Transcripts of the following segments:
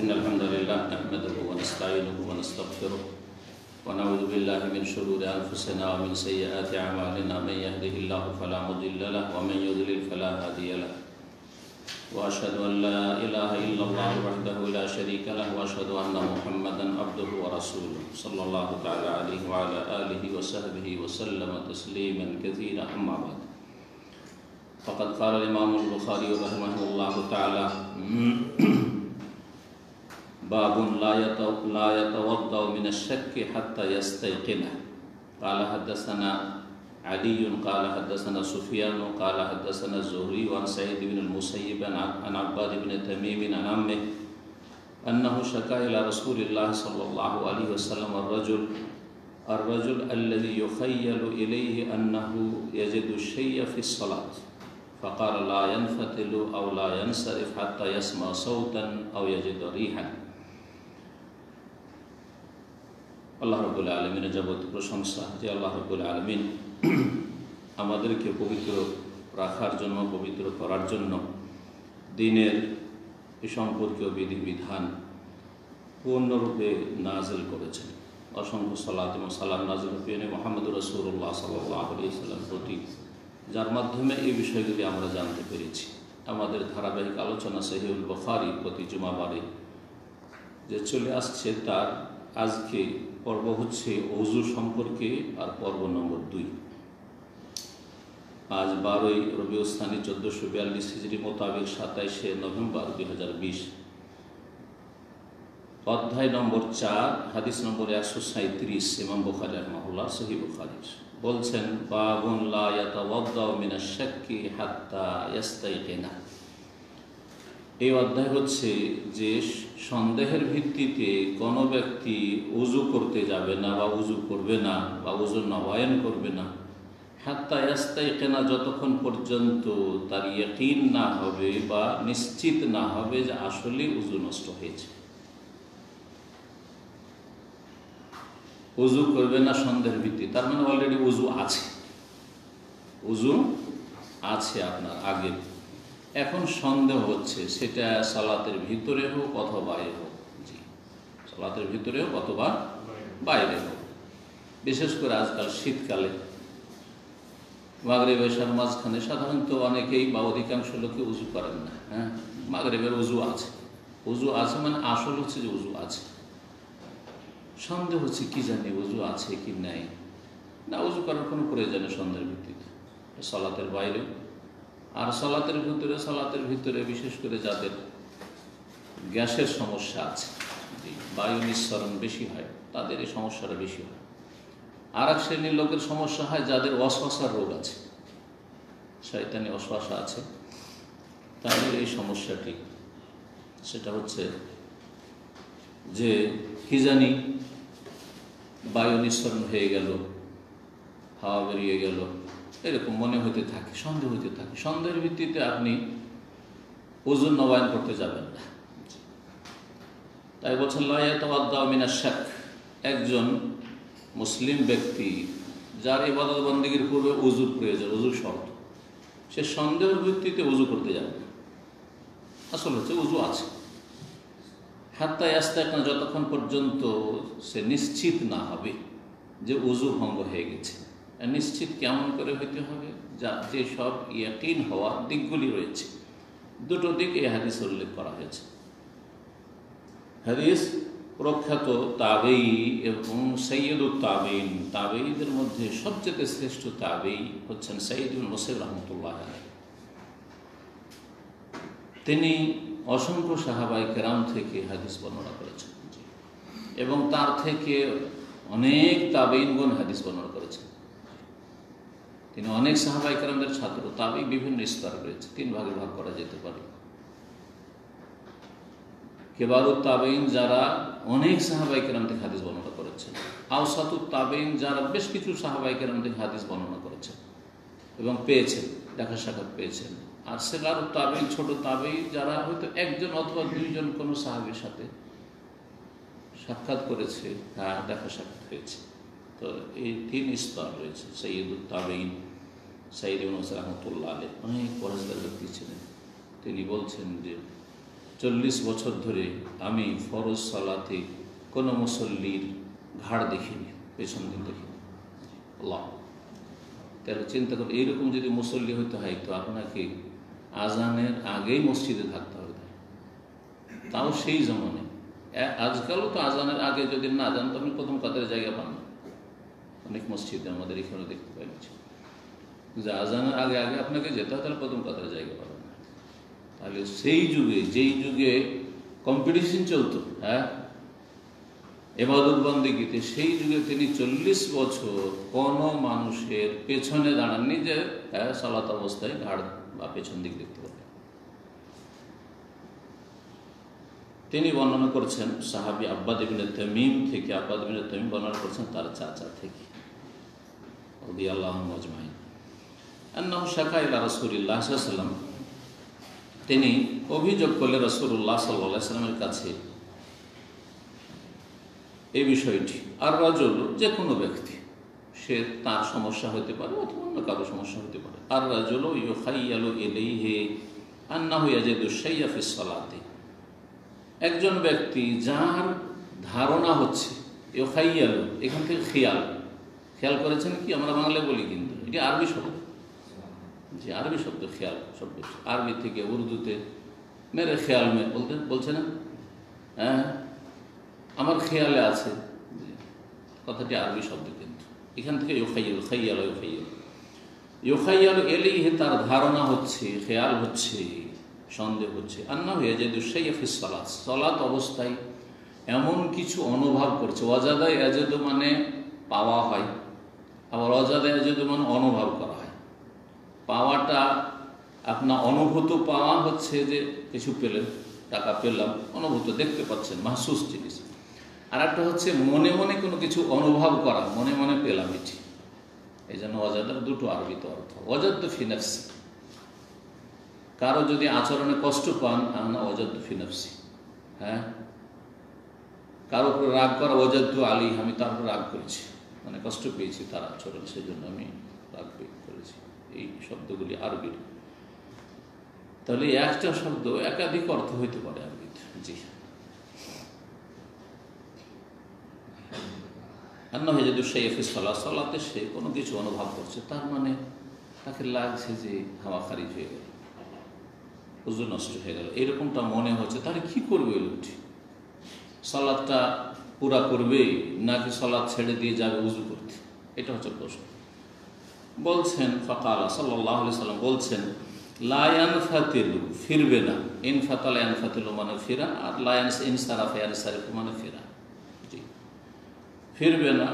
إن الحمد لله نحمده ونستعينه ونستغفره ونعوذ بالله من شرور أنفسنا ومن سيئات أعمالنا من يهده الله فلا مضل له ومن يضلل فلا هادي له وأشهد أن لا إله إلا الله وحده لا شريك له وأشهد أن محمدا عبده ورسوله صلى الله تعالى عليه وعلى آله وصحبه وسلم تسليما كثيرا أما بعد فقد قال الإمام البخاري رحمه الله تعالى باب لا يتوضأ من الشك حتى يستيقنه قال حدثنا علي قال حدثنا سفيان قال حدثنا الزهري عن سعيد بن المسيب عن عباد بن تميم عن عمه أنه شكا إلى رسول الله صلى الله عليه وسلم الرجل الذي يخيل إليه أنه يجد الشيء في الصلاة فقال لا ينفتل أو لا ينصرف حتى يسمع صوتا أو يجد ريحا আল্লাহ রাব্বুল আলামিনের যাবতীয় প্রশংসা যে আল্লাহ রাব্বুল আলামিন আমাদেরকে পবিত্র রাখার জন্য, পবিত্র করার জন্য দ্বীনের এই সম্পর্কীয় বিধিবিধান পূর্ণরূপে নাজিল করেছেন। অসংখ্য সালাত এবং সালাম নাজিল হয়ে মুহাম্মদুর রাসূলুল্লাহ সাল্লাল্লাহু আলাইহি ওয়াসাল্লাম প্রতি, যার মাধ্যমে এই বিষয়গুলি আমরা জানতে পেরেছি। আমাদের ধারাবাহিক আলোচনা সহিহুল বুখারী প্রতি জুমাবারে যে চলে আসছে, তার আজকে পর্ব হচ্ছে ওযু সম্পর্কে, আর পর্ব নম্বর 2। আজ 12ই রবিউল সানি 1442 হিজরি মোতাবেক 27শে নভেম্বর 2020। অধ্যায় নম্বর 4, হাদিস নম্বর 137, ইমাম বুখারী রাহিমাহুল্লাহ সহিহ বুখারী বলছেন বাবুন লা ইয়াতাওয়াদ্দাউ মিনাশ শাক্কি হাত্তা ইয়াস্তাইকিনা। এই অধ্যায় হচ্ছে যে সন্দেহের ভিত্তিতে কোনো ব্যক্তি উযু করতে যাবে না বা উযু করবে না বা উযু নবায়ন করবে না হাত্তা ইয়াস্তাইকিনা, যতক্ষণ পর্যন্ত তার ইয়াকিন না হবে বা নিশ্চিত না হবে যে আসলে উযু নষ্ট হয়েছে। উযু করবে না সন্দেহের ভিত্তিতে, তার মানে অলরেডি উযু আছে, উযু আছে আপনার আগে, এখন সন্দেহ হচ্ছে সেটা সালাতের ভিতরে হোক অথবা বাইরে হোক। জি, সালাতের ভিতরে হোক অথবা বাইরে হোক। বিশেষ করে আজকাল শীতকালে মাগরিব এশার মাঝখানে সাধারণত অনেকেই বা অধিকাংশ লোকে উযু করেন না। মাগরিবের উযু আছে, উযু আছে মানে আসল হচ্ছে যে উযু আছে। সন্দেহ হচ্ছে কি জানি উযু আছে কি নাই, না উযু করার কোনো প্রয়োজন নেই সন্দেহের ভিত্তিতে, সালাতের বাইরে। আর সালাতের ভিতরে বিশেষ করে যাদের গ্যাসের সমস্যা আছে, বায়ু নিঃসরণ বেশি হয়, তাদের এই সমস্যাটা বেশি হয়। আর এক শ্রেণীর লোকের সমস্যা হয় যাদের ওয়াসওয়াসার রোগ আছে, শয়তানি ওয়াসওয়াসা আছে, তাদের এই সমস্যাটি সেটা হচ্ছে যে কি জানি বায়ু নিঃসরণ হয়ে গেল, হাওয়া বেরিয়ে গেল, এরকম মনে হতে থাকে, সন্দেহ হতে থাকে। সন্দেহের ভিত্তিতে আপনি ওযু নবায়ন করতে যাবেন না। তাই বলছেন লা ইয়াতাওয়াদ্দাউ মিনাশ শাক, একজন মুসলিম ব্যক্তি যার ইবাদত বন্দেগীর পূর্বে ওযুর প্রয়োজন, ওযুর শর্ত, সে সন্দেহের ভিত্তিতে ওযু করতে যাবে না। আসল হচ্ছে ওযু আছে। হাত্তা ইয়াস্তাইকিনা, যতক্ষণ পর্যন্ত সে নিশ্চিত না হবে যে ওযু ভঙ্গ হয়ে গেছে। নিশ্চিত কেমন করে হইতে হবে? যে সব ইয়াকিন হওয়ার দিকগুলি রয়েছে, দুটো দিক এই হাদিস উল্লেখ করা হয়েছে। হাদিস প্রখ্যাত তাবেঈ এবং সাইয়্যিদুত তাবেঈন, তাবেঈদের মধ্যে সবচেয়ে শ্রেষ্ঠ তাবেঈ হচ্ছেন সাঈদ ইবনে মুসাইয়্যিব রাহমাতুল্লাহ আলাইহি। তিনি অসংখ্য সাহাবায়ে কেরাম থেকে হাদিস বর্ণনা করেছেন এবং তার থেকে অনেক তাবেঈনগণ হাদিস বর্ণনা করেছেন। তিনি অনেক সাহাবায়ে কেরামদের ছাত্র। তাবেঈ বিভিন্ন স্তর রয়েছে, 3 ভাগে ভাগ করা যেতে পারে। কিবারুত তাবেঈন, যারা অনেক সাহাবায়ে কেরাম থেকে হাদিস বর্ণনা করেছেন। আওসাতুত তাবেঈন, যারা বেশ কিছু সাহাবায়ে কেরাম থেকে হাদিস বর্ণনা করেছেন এবং পেয়েছেন, দেখা সাক্ষাৎ পেয়েছেন। আর সিগারুত তাবেঈন, ছোট তাবেঈ, যারা হয়তো একজন অথবা 2 জন কোনো সাহাবীর সাথে সাক্ষাৎ করেছে, দেখা সাক্ষাৎ হয়েছে। তো এই 3 স্তর রয়েছে। সাইয়্যিদুত তাবেঈন সাঈদ ইবনে মুসাইয়্যিব রাহমাতুল্লাহ আলাইহি অনেক পরহেজগার ব্যক্তি ছিলেন। তিনি বলছেন যে 40 বছর ধরে আমি ফরজ সালাতে কোনো মুসল্লির ঘাড় দেখিনি, পেছন দিন দেখিনি। আল্লাহ, তাহলে চিন্তা করুন, এইরকম যদি মুসল্লি হইতে হয় তো আপনাকে আজানের আগেই মসজিদে থাকতে হবে, তাও সেই জমানে। আজকালও তো আজানের আগে যদি না যান তো আপনি প্রথম কাতারে জায়গা পান না। অনেক মসজিদে আমাদের এখানে দেখতে পাচ্ছি যে আজানের আগে আগে আপনাকে যেতে হয়, তাহলে প্রথম কাতারে জায়গা পাবেন না। তাহলে সেই যুগে, যেই যুগে কম্পিটিশন চলতো ইবাদত বন্দেগীতে, সেই যুগে তিনি 40 বছর কোনো মানুষের পেছনে দাঁড়াননি যে সালাত অবস্থায় ঘাড় বা পেছন দিক দেখতে পাবেন। তিনি বর্ণনা করছেন সাহাবী আব্বাদ ইবনে তামিম থেকে, আব্বাদ ইবনে তামিম বর্ণনা করছেন তার চাচা থেকে রাদিয়াল্লাহু আনহু আজমাইন, আন্নাহু শাকা ইলা রাসূলিল্লাহ সাল্লাল্লাহু আলাইহি ওয়াসাল্লাম, তিনি অভিযোগ করলেন রাসূলুল্লাহ সাল্লাল্লাহু আলাইহি ওয়াসাল্লামের কাছে এই বিষয়টি। আর রাজুল, যে কোনো ব্যক্তি, সে তার সমস্যা হতে পারে অথবা অন্য কারো সমস্যা হতে পারে। আর রাজুল ইউখাইয়ালু ইলাইহি আন্নাহু ইয়াজিদু শাইআ ফিস সালাতি, একজন ব্যক্তি যার ধারণা হচ্ছে, ইউখাইয়ালু এখান থেকে খেয়াল করেছেন কি, আমরা বাংলায় বলি কিন্তু এটি আরবি শব্দ, যে আরবি শব্দ খেয়াল শব্দ, আরবি থেকে উর্দুতে মেরে খেয়াল মে বলছে না, হ্যাঁ আমার খেয়ালে আছে, কথাটি আরবি শব্দ, কিন্তু এখান থেকে ইউখাইয়ালু ইলাইহি, তার ধারণা হচ্ছে, খেয়াল হচ্ছে, সন্দেহ হচ্ছে, আন্নাহু ইয়াজিদু শাইআ ফিস সালাত, সালাত অবস্থায় এমন কিছু অনুভব করছে। ওয়াজাদা ইয়াজিদু মানে পাওয়া হয়, আবার ওয়াজাদা ইয়াজিদু মানে অনুভব করা হয়। পাওয়াটা আপনার অনুভূত পাওয়া হচ্ছে যে কিছু পেলেন, টাকা পেলাম, অনুভূত দেখতে পাচ্ছেন, মাহসুস জিনিস। আর একটা হচ্ছে মনে মনে কোনো কিছু অনুভব করা, মনে মনে পেলাম এটি। এই জন্য ওয়াজাদার দুটো আরবিতে অর্থ, ওয়াজাদতু ফি নাফসি, কারো যদি আচরণে কষ্ট পান, আনা ওয়াজাদতু ফি নাফসি, হ্যাঁ, কারো উপরে রাগ করা, ওয়াজাদতু আলাইহি, আমি তার উপর রাগ করেছি, মানে কষ্ট পেয়েছি তার আচরণ, সেই জন্য আমি রাগ করেছি। এই শব্দগুলি আরবির। তাহলে একটা শব্দ একাধিক অর্থ হইতে পারে আরবিতে। জি, আন্নাহু ইয়াজিদু শাইআ ফিস সালাত, সালাতে সে কোনো কিছু অনুভব করছে, তার মানে তাকে লাগছে যে হাওয়া খারিজ হয়ে গেল, ওযু নষ্ট হয়ে গেল, এরকমটা মনে হচ্ছে। তাহলে কি করবে ওই লোকটি? সালাতটা পুরা করবে নাকি সালাত ছেড়ে দিয়ে যাবে ওযু করতে? এটা হচ্ছে প্রশ্ন। বলছেন ফাকালা সাল্লাল্লাহু আলাইহি সাল্লাম বলছেন, লা ইয়ানফাতিলু, ফিরবে না। ইনফাতালা ইয়ানফাতিলু মানে ফিরা, আর লা ইনসারাফা ইয়ানসারিফু মানে ফিরা। জি, ফিরবে না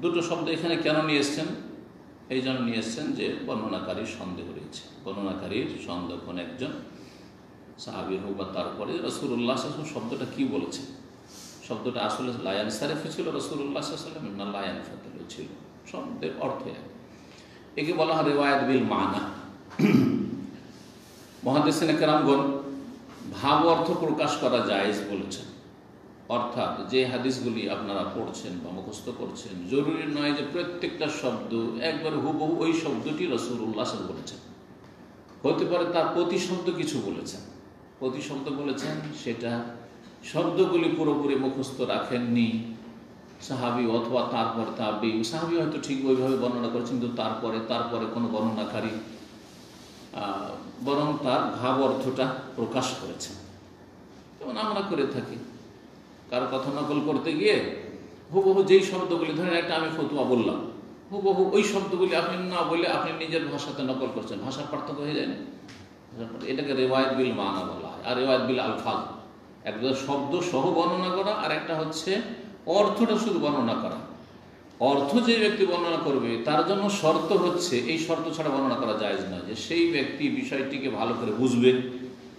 দুটো শব্দ এখানে কেন নিয়ে এসছেন? এই জন্য নিয়ে এসছেন যে বর্ণনাকারীর সন্দেহ রয়েছে। বর্ণনাকারীর সন্দেহ, কোন একজন সাহাবী হোক বা তারপরে রাসূলুল্লাহ সাল্লাল্লাহু আলাইহি ওয়াসাল্লাম শব্দটা কি বলেছেন, শব্দটা আসলে লা ইয়ানসারিফু ছিল রাসূলুল্লাহ সাল্লাল্লাহু আলাইহি ওয়াসাল্লাম, না লা ইয়ানফাতিলু ছিল, শব্দের অর্থ এক। একে বলা হয় রিওয়ায়াত বিল মানা। মুহাদ্দিসিনে কেরামগণ ভাব অর্থ প্রকাশ করা জায়েজ বলেছেন, অর্থাৎ যে হাদিসগুলি আপনারা পড়ছেন বা মুখস্থ করছেন, জরুরি নয় যে প্রত্যেকটা শব্দ একবার হুবহু ওই শব্দটি রাসূলুল্লাহ সাল্লাল্লাহু আলাইহি ওয়াসাল্লাম বলেছেন, হতে পারে তার প্রতিশব্দ কিছু বলেছেন, প্রতিশব্দ বলেছেন, সেটা শব্দগুলি পুরোপুরি মুখস্থ রাখেননি সাহাবী অথবা তারপর তাবি। সাহাবী হয়তো ঠিক ওইভাবে বর্ণনা করেছেন, কিন্তু তারপরে কোনো বর্ণনাকারী বরং তার ভাব অর্থটা প্রকাশ করেছেন। যেমন আমরা করে থাকি, কারো কথা নকল করতে গিয়ে হুবহু যেই শব্দগুলি, ধরেন একটা আমি ফতোয়া বললাম, হুবহু ওই শব্দগুলি আপনি না বলে আপনি নিজের ভাষাতে নকল করছেন, ভাষার পার্থক্য হয়ে যায় না? এটাকে রিওয়ায়াত বিল মানা বলা হয়। আর রিওয়ায়াত বিল আলফাজ, একটা শব্দ সহ বর্ণনা করা, আর একটা হচ্ছে অর্থটা শুধু বর্ণনা করা। অর্থ যে ব্যক্তি বর্ণনা করবে তার জন্য শর্ত হচ্ছে, এই শর্ত ছাড়া বর্ণনা করা জায়েজ নয়, যে সেই ব্যক্তি বিষয়টিকে ভালো করে বুঝবে,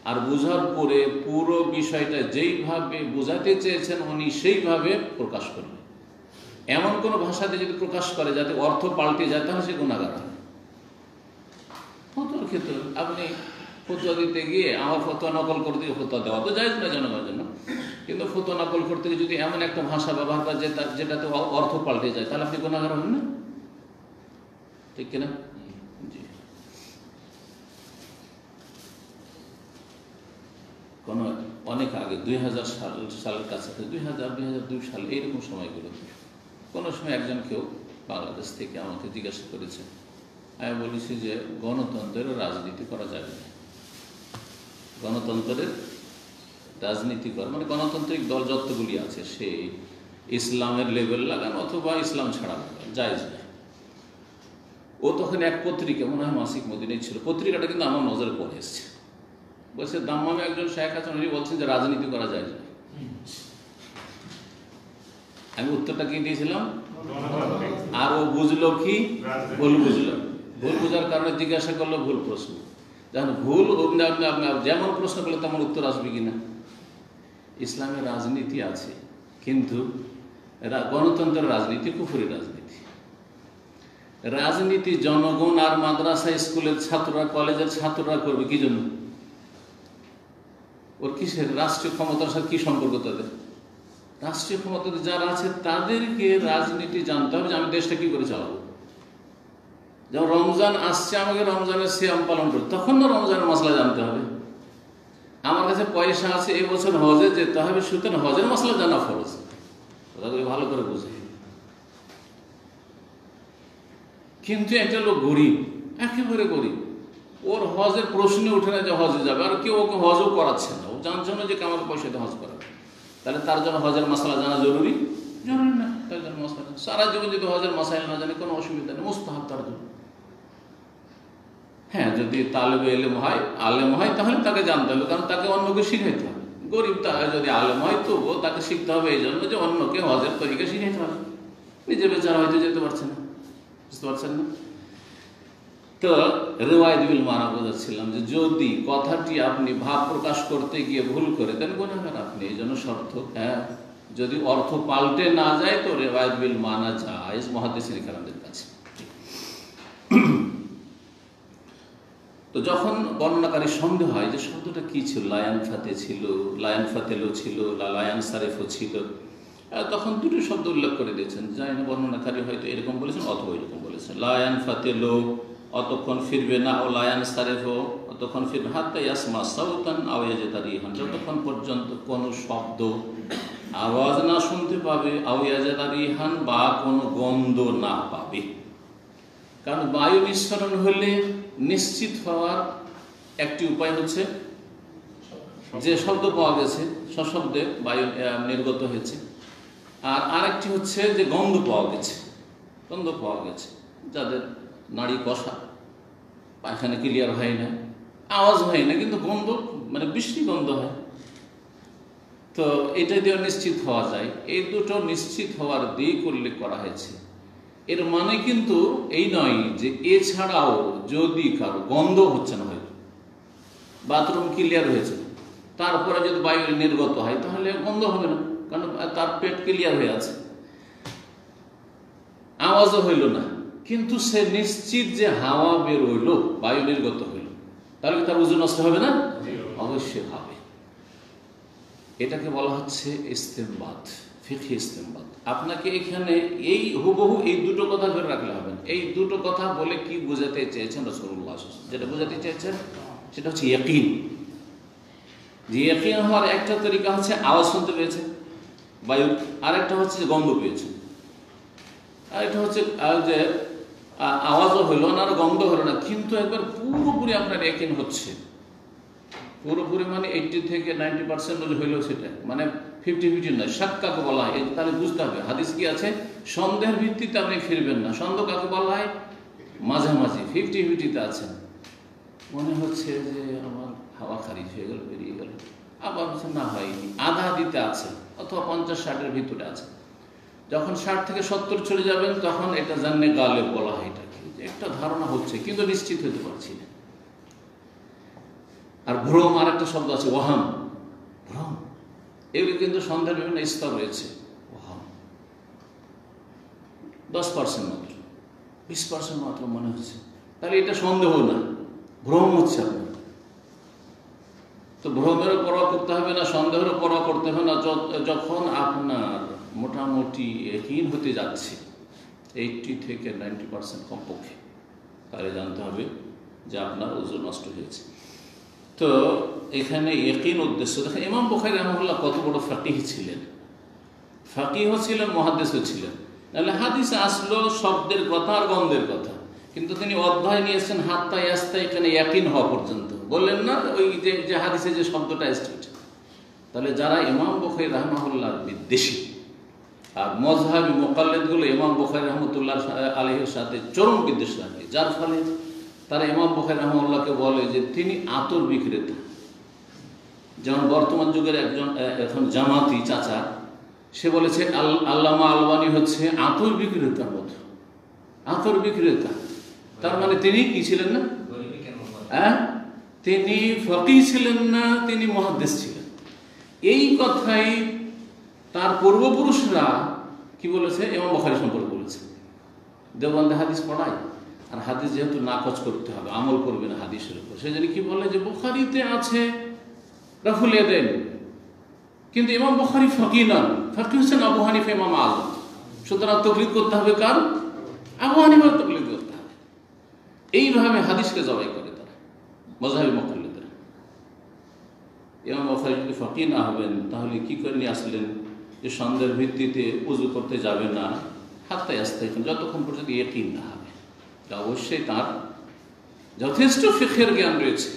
আর বুঝার পরে পুরো বিষয়টা যেইভাবে বোঝাতে চেয়েছেন উনি সেইভাবে প্রকাশ করবে। এমন কোনো ভাষাতে যদি প্রকাশ করে যাতে অর্থ পাল্টে যায়, তাহলে সে গুনাহগার হয়। ফতোয়ার ক্ষেত্রে আপনি ফতোয়া দিতে গিয়ে আমার ফতোয়া নকল করতে গিয়ে, ফতোয়া দেওয়া তো জায়েজ না জনগণের জন্য, কিন্তু ফতোয়া নকল করতে গিয়ে যদি এমন একটা ভাষা ব্যবহার করা যায় যেটাতে অর্থ পাল্টে যায়, তাহলে আপনি গুনাহগার হবেন না? ঠিক কিনা? জি। কোনো অনেক আগে 2000 সালের কাছাকাছি 2002 সাল এইরকম সময়গুলোতে কোনো সময় একজন কেউ বাংলাদেশ থেকে আমাকে জিজ্ঞাসা করেছে, আমি বলেছি যে গণতন্ত্রের রাজনীতি করা যাবে না। গণতন্ত্রের রাজনীতি করা মানে গণতান্ত্রিক দল যতগুলি আছে সে ইসলামের লেবেল লাগান অথবা ইসলাম ছাড়া লাগান, জায়েজ না। ও তখন এক পত্রিকা, মনে হয় মাসিক মদিনায় ছিল, পত্রিকাটা কিন্তু আমার নজরে পড়ে এসছে। বলছে দাম্মামে একজন শেখ আছেন, উনি বলছেন যে রাজনীতি করা যায় না। আমি উত্তরটা কি দিয়েছিলাম, আর ও বুঝলো কি ভুল বুঝলো। ভুল বোঝার কারণে জিজ্ঞাসা করলো ভুল প্রশ্ন। যেমন ভুল যেমন প্রশ্ন করলে তেমন উত্তর আসবে কিনা। ইসলামের রাজনীতি আছে, কিন্তু গণতন্ত্রের রাজনীতি কুফরি রাজনীতি। রাজনীতি জনগণ আর মাদ্রাসা স্কুলের ছাত্ররা কলেজের ছাত্ররা করবে কি জন্য? ওর কিসের রাষ্ট্রীয় ক্ষমতার সাথে কি সম্পর্ক তাদের? রাষ্ট্রীয় ক্ষমতা যারা আছে তাদেরকে রাজনীতি জানতে হবে যে আমি দেশটা কি করে চালাবো। যেমন রমজান আসছে, আমাকে রমজানের সিয়াম পালন করতে, তখন না রমজানের মশলা জানতে হবে। আমার কাছে পয়সা আছে, এই বছর হজে যেতে হবে, সুতরাং হজের মশলা জানা ফরজ। কথাগুলি ভালো করে বুঝে। কিন্তু একটা লোক গরিব, একেবারে গরিব, ওর হজের প্রশ্নে উঠে না যে হজে যাবে, আর কেউ ওকে হজও করাচ্ছে না। ও জানছে না যে আমার পয়সাতে হজ করাবে, তাহলে তার জন্য হজের মশলা জানা জরুরি? জরুরি না। তার জন্য মশলা সারা জীবন যদি হজের মশাইল না জানে কোনো অসুবিধা নেই, মুস্তাহাব তার জন্য। হ্যাঁ, যদি তালেবে এলেম হয়, আলেম হয়, তাহলে তাকে জানতে হবে, কারণ তাকে অন্যকে শিখাইতে হবে। গরিব যদি আলেম হয় তবুও তাকে শিখতে হবে এই জন্য যে অন্যকে হজের তরিকা শিখাইতে হবে। নিজে বেচারা হয়তো যেতে পারছে না, বুঝতে পারছেন না। তো রিওয়ায়াত বিল মানা বোঝাচ্ছিলাম যে যদি কথাটি আপনি ভাব প্রকাশ করতে গিয়ে ভুল করে দেন গুনাহগার আপনি, এই জন্য শর্ত। হ্যাঁ, যদি অর্থ পাল্টে না যায় তো রিওয়ায়াত বিল মানা জায়েজ মুহাদ্দিসিন কেরামদের কাছে। তো যখন বর্ণনাকারী সন্দেহ হয় যে শব্দটা কি ছিল, লায়ান ফাতে ছিল, লায়ান ফাতেলো ছিল, লায়ান সারেফও ছিল, তখন দুটো শব্দ উল্লেখ করে দিয়েছেন। যাই না বর্ণনাকারী হয়তো এরকম বলেছেন অথবা এরকম বলেছেন। লায়ান ফাতেলো অতক্ষণ ফিরবে না, ও লায়ান সারেফও অতক্ষণ ফিরবে, হাত্তা ইয়াসমা সাউতান আও ইয়াজিদা রিহান, যতক্ষণ পর্যন্ত কোনো শব্দ আওয়াজ না শুনতে পাবে, আও ইয়াজিদা রিহান, বা কোনো গন্ধ না পাবে। কারণ বায়ু নিঃসরণ হলে নিশ্চিত হওয়ার একটি উপায় হচ্ছে যে শব্দ পাওয়া গেছে সশব্দে বায়ু নির্গত হয়েছে, আর আরেকটি হচ্ছে যে গন্ধ পাওয়া গেছে। গন্ধ পাওয়া গেছে যাদের নাড়ি কষা, পায়খানা ক্লিয়ার হয় না, আওয়াজ হয় না, কিন্তু গন্ধ মানে বৃষ্টি গন্ধ হয়, তো এটা দিয়ে নিশ্চিত হওয়া যায়। এই দুটো নিশ্চিত হওয়ার দিক উল্লেখ করা হয়েছে। এর মানে কিন্তু এই নয় যে এছাড়াও যদি কারো গন্ধ হচ্ছে না, হয়তো বাথরুম ক্লিয়ার হয়েছে, তারপরে যদি বায়ু নির্গত হয় তাহলে গন্ধ হবে না, কারণ তার পেট ক্লিয়ার হয়ে আছে, আওয়াজও হইল না, কিন্তু সে নিশ্চিত যে হাওয়া বের হইল, বায়ু নির্গত হইল, তাহলে তার ওযু নষ্ট হবে না? অবশ্যই হবে। এটাকে বলা হচ্ছে ইস্তেমবাত, ফিকহি ইস্তেমবাত। আপনাকে এখানে এই হুবহু এই দুটো কথা ধরে রাখলে হবে না। এই দুটো কথা বলে কি বোঝাতে চেয়েছেন রাসূলুল্লাহ, যেটা বোঝাতে চেয়েছেন সেটা হচ্ছে ইয়াকিন। যে ইয়াকিন হওয়ার একটা তরিকা হচ্ছে আওয়াজ শুনতে পেয়েছে বায়ু, আর একটা হচ্ছে গন্ধ পেয়েছে, আর এটা হচ্ছে যে আওয়াজও হইল না আর গন্ধ হলো না, কিন্তু একবার পুরোপুরি আপনার ইয়াকিন হচ্ছে। পুরোপুরি মানে 80 থেকে 90% হইলেও সেটা মানে 50-50 নয়, শাক কাকে বলা হয় তাহলে বুঝতে হবে। হাদিস কি আছে, সন্দেহের ভিত্তিতে আপনি ফিরবেন না। সন্দেহ কাকে বলা হয়, মাঝামাঝি 50-50-তে আছেন, মনে হচ্ছে যে আমার হাওয়া খারিজ হয়ে গেল, বেরিয়ে গেল, আবার হচ্ছে না হয়নি, আধা দিতে আছে, অথবা 50-60-এর ভিতরে আছে। যখন 60 থেকে 70 চলে যাবেন তখন এটা জান্নে গালেব বলা হয়। এটাকে একটা ধারণা হচ্ছে কিন্তু নিশ্চিত হতে পারছি না। আর ভ্রম, আর একটা শব্দ আছে ওয়াহাম, ভ্রম, এগুলি কিন্তু সন্দেহের বিভিন্ন স্তর রয়েছে। ওয়াহাম 10% মাত্র, 20% মাত্র মনে হচ্ছে, তাহলে এটা সন্দেহ না, ভ্রম হচ্ছে আপনার। তো ভ্রমেরও পরোয়া করতে হবে না, সন্দেহেরও পরোয়া করতে হবে না। যখন আপনার মোটামুটি ইয়াকিন হতে যাচ্ছে 80 থেকে 90% কমপক্ষে, তাহলে জানতে হবে যে আপনার ওযু নষ্ট হয়েছে। তো এখানে ইয়াকিন উদ্দেশ্য দেখেন, ইমাম বুখারী রাহিমাহুল্লাহ কত বড় ফাকিহ ছিলেন, ফাকিহও ছিলেন, মুহাদ্দিসও ছিলেন। তাহলে হাদিসে আসলো শব্দের কথা আর গন্ধের কথা, কিন্তু তিনি অধ্যায় নিয়েছেন হাত্তা ইয়াস্তাইকানা, ইয়াকিন হওয়া পর্যন্ত। বললেন না ওই যে হাদিসে যে শব্দটা এসেছে। তাহলে যারা ইমাম বুখারী রাহিমাহুল্লাহর বিদ্বেষী আর মযহাবী মুকাল্লিদগুলো ইমাম বুখারী রাহমাতুল্লাহ আলাইহির সাথে চরম বিদ্বেষ রাখে, যার ফলে তারা ইমাম বুখারী রাহিমাহুল্লাহকে বলে যে তিনি আতর বিক্রেতা। যেমন বর্তমান যুগের একজন এখন জামাতি চাচা, সে বলেছে আল্লামা আলবানী হচ্ছে আতর বিক্রেতার মতো, আতর বিক্রেতা। তার মানে তিনি কি ছিলেন না? তিনি ফকিহ ছিলেন না, তিনি মুহাদ্দিস ছিলেন। এই কথাই তার পূর্বপুরুষরা কি বলেছে ইমাম বুখারী সম্পর্কে বলেছে। দেওবন্দে হাদিস পড়ায়, আর হাদিস যেহেতু নাকচ করতে হবে, আমল করবে না হাদিসের উপর, সেই জন্য কি বলে যে বুখারীতে আছে রাফুল ইয়াদাইন, কিন্তু ইমাম বুখারী ফকিহ নন, ফকিহ হচ্ছেন আবু হানিফা, ইমাম আযম। সুতরাং তাকলিদ করতে হবে কার? আবু হানিফার তাকলিদ করতে হবে। এইভাবে হাদিসকে জবাই করে তারা মযহাবী মুকাল্লিদরা। ইমাম বুখারী যদি ফকিহ না হবেন তাহলে কি করে নিয়ে আসলেন যে সন্দেহের ভিত্তিতে ওযু করতে যাবে না হাত্তা ইয়াস্তাইকানা, যতক্ষণ পর্যন্ত ইয়াকিন না হবে। অবশ্যই তার যথেষ্ট ফিকহের জ্ঞান রয়েছে,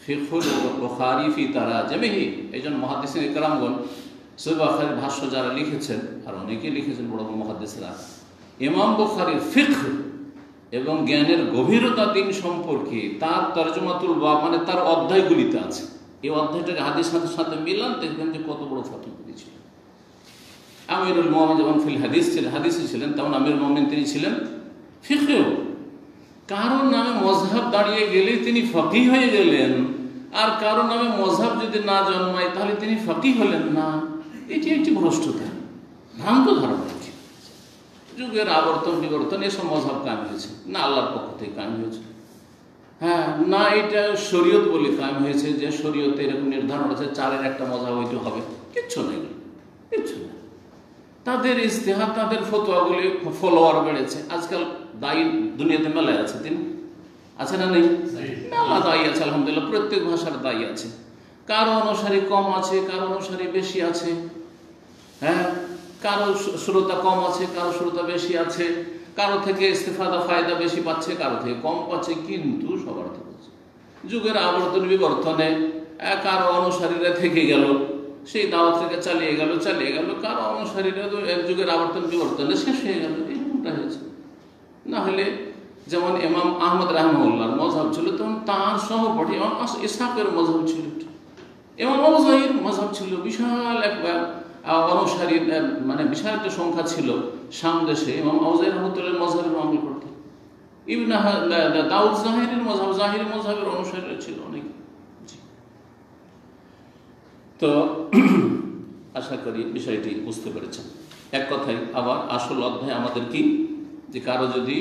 ফিকহুল বুখারী ফি তারাজুমিহি। এইজন্য মুহাদ্দিসিন ইকরামগণ সহিহ বুখারীর ভাষ্য যারা লিখেছেন, আর অনেকেই লিখেছেন বড় বড় মুহাদ্দিসরা, ইমাম বুখারীর ফিকহ এবং জ্ঞানের গভীরতা দিন সম্পর্কে তার তরজমাতুল বাব মানে তার অধ্যায়গুলিতে আছে। এই অধ্যায়টাকে হাদিসের সাথে মিলান, দেখবেন যে কত বড় ফতোয়া ছিল। আমিরুল মুমিনিন যেমন ফিল হাদিস ছিলেন, হাদিসে ছিলেন, তেমন আমিরুল মুমিনিন তিনি ছিলেন ফিকহেও। কারণ নামে মযহাব দাঁড়িয়ে গেলে তিনি ফকিহ হয়ে গেলেন, আর কারো নামে মযহাব যদি না জন্মায় তাহলে তিনি ফকিহ হলেন না। এটি একটি ভ্রষ্টতা, ভ্রান্ত ধারণা। যুগের আবর্তন বিবর্তন এসব মযহাব কায়েম হয়েছে না আল্লাহর পক্ষ থেকে কায়েম হয়েছে, হ্যাঁ, না এটা শরীয়ত বলে কায়েম হয়েছে যে শরীয়তে এরকম নির্ধারণ আছে চারের একটা মযহাব হইতে হবে, কিচ্ছু নেই, কিচ্ছু না। তাদের ইজতিহাদ, তাদের ফতোয়াগুলি ফলোয়ার বেড়েছে। আজকাল দায়ী দুনিয়াতে মেলায় আছে, তিনি আছে না নেই? মেলা দায়ী আছে আলহামদুলিল্লাহ, প্রত্যেক ভাষার দায়ী আছে। কারো অনুসারী কম আছে, কারো অনুসারী বেশি আছে, হ্যাঁ, কারো শ্রোতা কম আছে, কারো শ্রোতা বেশি আছে, কারো থেকে ইস্তেফাদা ফায়দা বেশি পাচ্ছে, কারো থেকে কম পাচ্ছে, কিন্তু সবার থেকে যুগের আবর্তন বিবর্তনে কারো অনুসারীরা থেকে গেল, সেই দাওয়াত থেকে চালিয়ে গেল, কারো অনুসারীরা তো এক যুগের আবর্তন বিবর্তনে শেষ হয়ে গেল। এরকমটা হয়েছে। না হলে যেমন ইমাম আহমদ রাহিমাহুল্লাহর মযহাব ছিল, তখন তার সহপাঠী ইমাম ইসহাকের মযহাব ছিল, ইমাম আউজাঈর মযহাব ছিল, বিশাল এক অনুসারী, মানে বিশাল একটা সংখ্যা ছিল শাম দেশে। ইমাম আউজাঈর রাহমাতুল্লাহ মযহাবের আমল করতেন। ইবনে দাউদ জাহিরির মযহাব, জাহিরি মযহাবের অনুসারী ছিল অনেক। তো আশা করি বিষয়টি বুঝতে পেরেছেন। এক কথায় আবার আসল অধ্যায় আমাদের কি, যে কারো যদি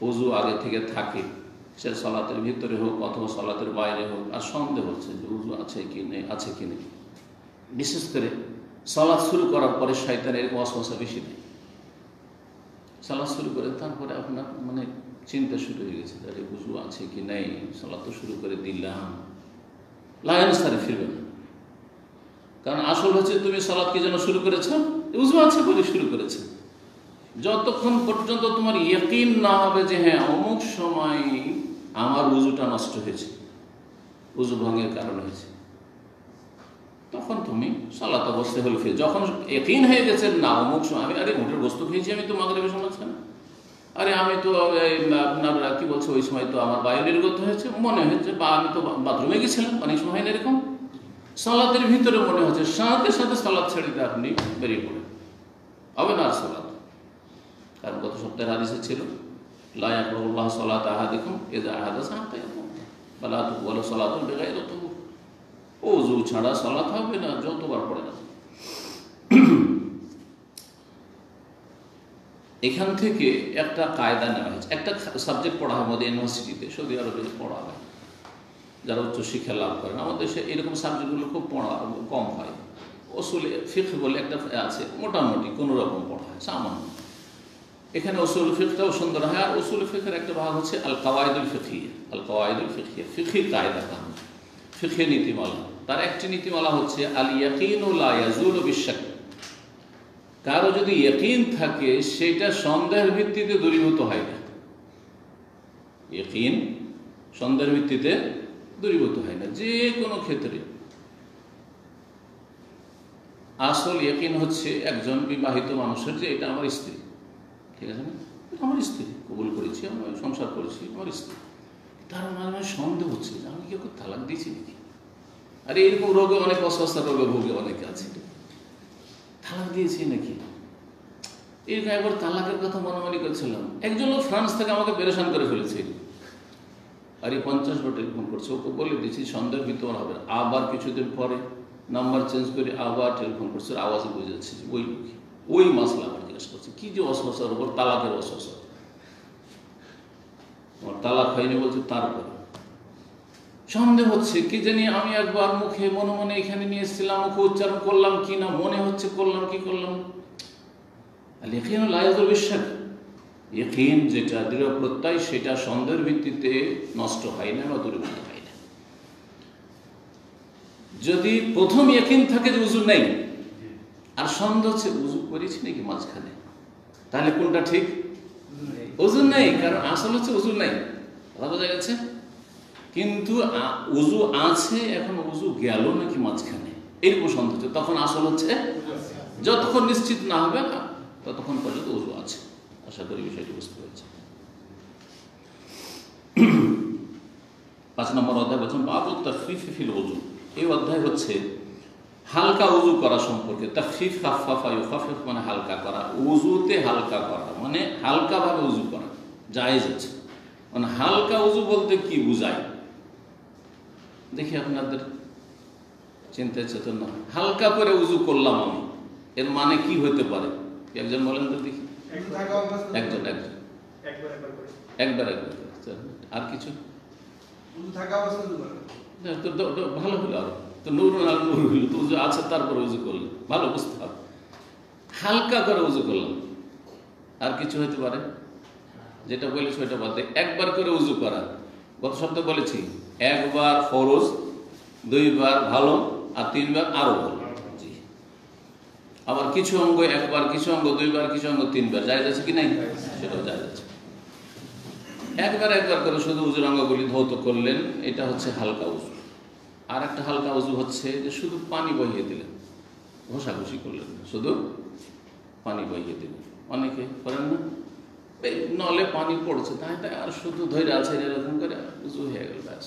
ওযু আগে থেকে থাকে, সে সালাতের ভিতরে হোক অথবা সালাতের বাইরে হোক, আর সন্দেহ হচ্ছে যে ওযু আছে কি নেই, বিশেষ করে সালাত শুরু করার পরে শয়তানের এরকম ওয়াসওয়াসা বেশি নেই। সালাত শুরু করে তারপরে আপনার মানে চিন্তা শুরু হয়ে গেছে, আরে ওযু আছে কি নেই, সালাত তো শুরু করে দিলাম, লায়ানসারে ফিরবে না। কারণ আসল হচ্ছে তুমি সালাত কি যেন শুরু করেছো, ওযু আছে বলে শুরু করেছে। যতক্ষণ পর্যন্ত তোমার ইয়াকিন না হবে যে হ্যাঁ অমুক সময় আমার ওযুটা নষ্ট হয়েছে, ওযু ভঙ্গের কারণে হয়েছে, তখন তুমি সালাত অবস্থায় হলে ফিরে। যখন ইয়াকিন হয়ে গেছে না অমুক সময় আমি আরে মোটের বস্তু খেয়েছি, আমি তো মাগরিবের সময় ছিলাম, আরে আমি তো আপনার কি বলছে ওই সময় তো আমার বায়ু নির্গত হয়েছে মনে হচ্ছে, বা আমি তো বাথরুমে গেছিলাম, অনেক সময় হয় না এরকম। সালাতের ভিতরে মনে হচ্ছে, সাথে সাথে সালাত ছেড়ে দিয়ে আপনি বেরিয়ে পড়েন, হবে না আর সালাত। কারণ গত সপ্তাহের হাদিসে ছিল লা ইয়াকবালুল্লাহু সালাতা আহাদিকুম ইযা আহাদাসা হাত্তা ইয়াকুম ওয়া লা তুকবালু সালাতুন বিগাইরি তুহূর। ওযু ছাড়া সালাত হবে না যতবার পড়ে না। এখান থেকে একটা কায়দা নেওয়া হয়েছে। একটা সাবজেক্ট পড়া হয় আমাদের ইউনিভার্সিটিতে, সৌদি আরবে পড়া হয়, যারা উচ্চশিক্ষা লাভ করেন। আমাদের দেশে এরকম সাবজেক্টগুলো খুব পড়া কম হয়। উসুল ফিকহ বলে একটা আছে, মোটামুটি কোনো রকম পড়া হয়, সামান্য। এখানে উসুল ফিকহটাও সুন্দর হয়। আর উসুল ফিকহের একটা ভাগ হচ্ছে আল কাওয়াইদুল ফিকহিয়া। আল কাওয়াইদুল ফিকহিয়া ফিকহি কায়দা কানুন, ফিকহি নীতিমালা। তার একটি নীতিমালা হচ্ছে আল ইয়াকিনু লা ইয়াজুলু বিশ-শাক। কারো যদি ইয়াকিন থাকে সেটা সন্দেহের ভিত্তিতে দূরীভূত হয় না। ইয়াকিন সন্দেহের ভিত্তিতে দূরীভূত হয় না যে কোনো ক্ষেত্রে। আসল ইয়াকিন হচ্ছে একজন বিবাহিত মানুষের যে এটা আমার স্ত্রী, ঠিক আছে না, এটা আমার স্ত্রী, কবুল করেছি, আমি সংসার করেছি, আমার স্ত্রী। তার মাঝে মাঝে সন্দেহ হচ্ছে যে আমি কি ওকে তালাক দিয়েছি নাকি। আর এরকম রোগে অনেক অস্বস্থার রোগে ভোগে অনেকে আছে, তালাক দিয়েছি নাকি। এরকম একবার তালাকের কথা মনে করছিলাম। একজন লোক ফ্রান্স থেকে আমাকে পেরেশান করে ফেলেছে, আর এই 50 বার টেলিফোন করছে। ওকে বলে দিয়েছি সন্দেহের ভিতর হবে। আবার কিছুদিন পরে নাম্বার চেঞ্জ করে আবার টেলিফোন করছে, আওয়াজে বুঝে যাচ্ছে যে ওই লোকই, ওই মাসলা আবার জিজ্ঞাসা করছে কি যে অস্বস্থার উপর, তালাকের অস্বস্থ। আমার তালাক হয়নি বলছে, তারপরে সন্দেহ হচ্ছে কি জানি। আমি একবার মুখে মনে মনে এখানে নিয়ে এসেছিলাম, মুখে উচ্চারণ করলাম কি না, মনে হচ্ছে করলাম কি করলাম। ইয়াকিন লা ইয়াজুলু বিশ-শাক, ইয়াকিন যেটা দৃঢ় প্রত্যয় সেটা সন্দেহের ভিত্তিতে নষ্ট হয় না বা দূরীভূত হয় না। যদি প্রথম ইয়াকিন থাকে যে উযু নেই, আর সন্দেহ হচ্ছে উযু করেছি নাকি মাঝখানে, তাহলে কোনটা ঠিক? উযু নেই, কারণ আসল হচ্ছে উযু নেই, কথা বোঝা গেছে। কিন্তু উযু আছে, এখন উযু গেল নাকি মাঝখানে, এরকম সন্দেহ হচ্ছে, তখন আসল হচ্ছে যতক্ষণ নিশ্চিত না হবে ততক্ষণ পর্যন্ত উযু আছে। আশা করি বিষয়টি বুঝতে পেরেছি। 5 নম্বর অধ্যায় বলছেন বাবু তাখফিফ ফিল উযু। এই অধ্যায় হচ্ছে হালকা উযু করা সম্পর্কে। তাখফিফ, খাফফাফা ইউখাফিফ মানে হালকা করা, উযুতে হালকা করা মানে হালকাভাবে উযু করা জায়েজ আছে। মানে হালকা উযু বলতে কি বুঝায় দেখি আপনাদের চিন্তায় চেতন না। হালকা করে উযু করলাম আমি, এর মানে কি হতে পারে? একজন বলেন তো দেখি। একজন একবার আর কিছু ভালো হলো। আরো তো নূর হইল, তো উযু আছে তারপর উযু করলেন, ভালো বুঝতে হবে। হালকা করে উযু করলাম, আর কিছু হতে পারে? যেটা বলেছি ওইটা বলতে একবার করে উযু করা। গত সপ্তাহে বলেছি একবার ফরজ, 2 বার ভালো, আর 3 বার আরো ভালো। আবার কিছু অঙ্গ একবার, কিছু অঙ্গ 2 বার, কিছু অঙ্গ 3 বার, জায়েজ আছে কি নাই? সেটাও জায়েজ আছে। একবার করে শুধু উযুর অঙ্গগুলি ধৌত করলেন, এটা হচ্ছে হালকা উযু। আর একটা হালকা উযু হচ্ছে যে শুধু পানি বহিয়ে দিলেন, ঘষাঘষি করলেন, শুধু পানি বহিয়ে দিলেন। অনেকে করেন না, নলে পানি পড়ছে তাই আর শুধু ধৈর্য আছে এরকম করে উযু হয়ে গেল, ব্যাস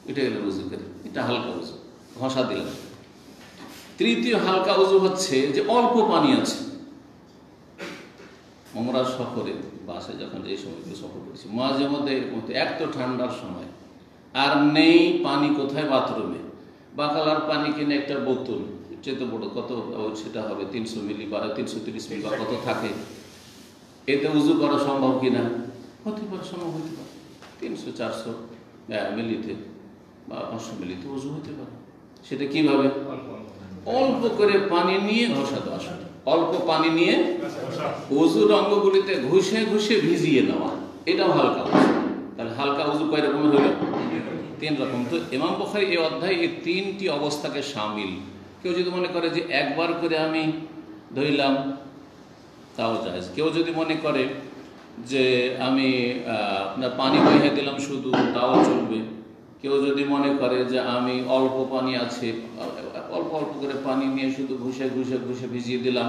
উঠে গেল উযু করে, এটা হালকা উযু, ঘষা দিলেন। তৃতীয় হালকা উযু হচ্ছে যে অল্প পানি আছে। আমরা সফরে বাসে যখন যে সময় সফর করেছি, মাঝে মধ্যে এক তো ঠান্ডার সময় আর নেই পানি কোথায়, বাথরুমে বাকালার পানি কিনে একটা বোতল, চেয়ে বড় কত সেটা হবে 300 মিলি বা 330 মিলি বা কত থাকে, এতে উযু করা সম্ভব কিনা? হতে পারে, সম্ভব হতে পারে। 300-400 মিলিতে বা 500 মিলিতে উযু হতে পারে। সেটা কিভাবে? অল্প করে পানি নিয়ে ঘষা দেওয়া, অল্প পানি নিয়ে উযুর অঙ্গগুলিতে ঘষে ঘষে ভিজিয়ে নেওয়া, এটাও হালকা উযু। তাহলে হালকা উযু কয় রকমের হইল? 3 রকম। তো ইমাম বুখারী এই অধ্যায়ে এই 3টি অবস্থাকে শামিল। কেউ যদি মনে করে যে একবার করে আমি ধরলাম, তাও জায়েজ। কেউ যদি মনে করে যে আমি আপনার পানি বহিয়ে দিলাম শুধু, তাও চলবে। কেউ যদি মনে করে যে আমি অল্প পানি আছে, অল্প অল্প করে পানি নিয়ে শুধু ঘষে ঘষে ঘষে ভিজিয়ে দিলাম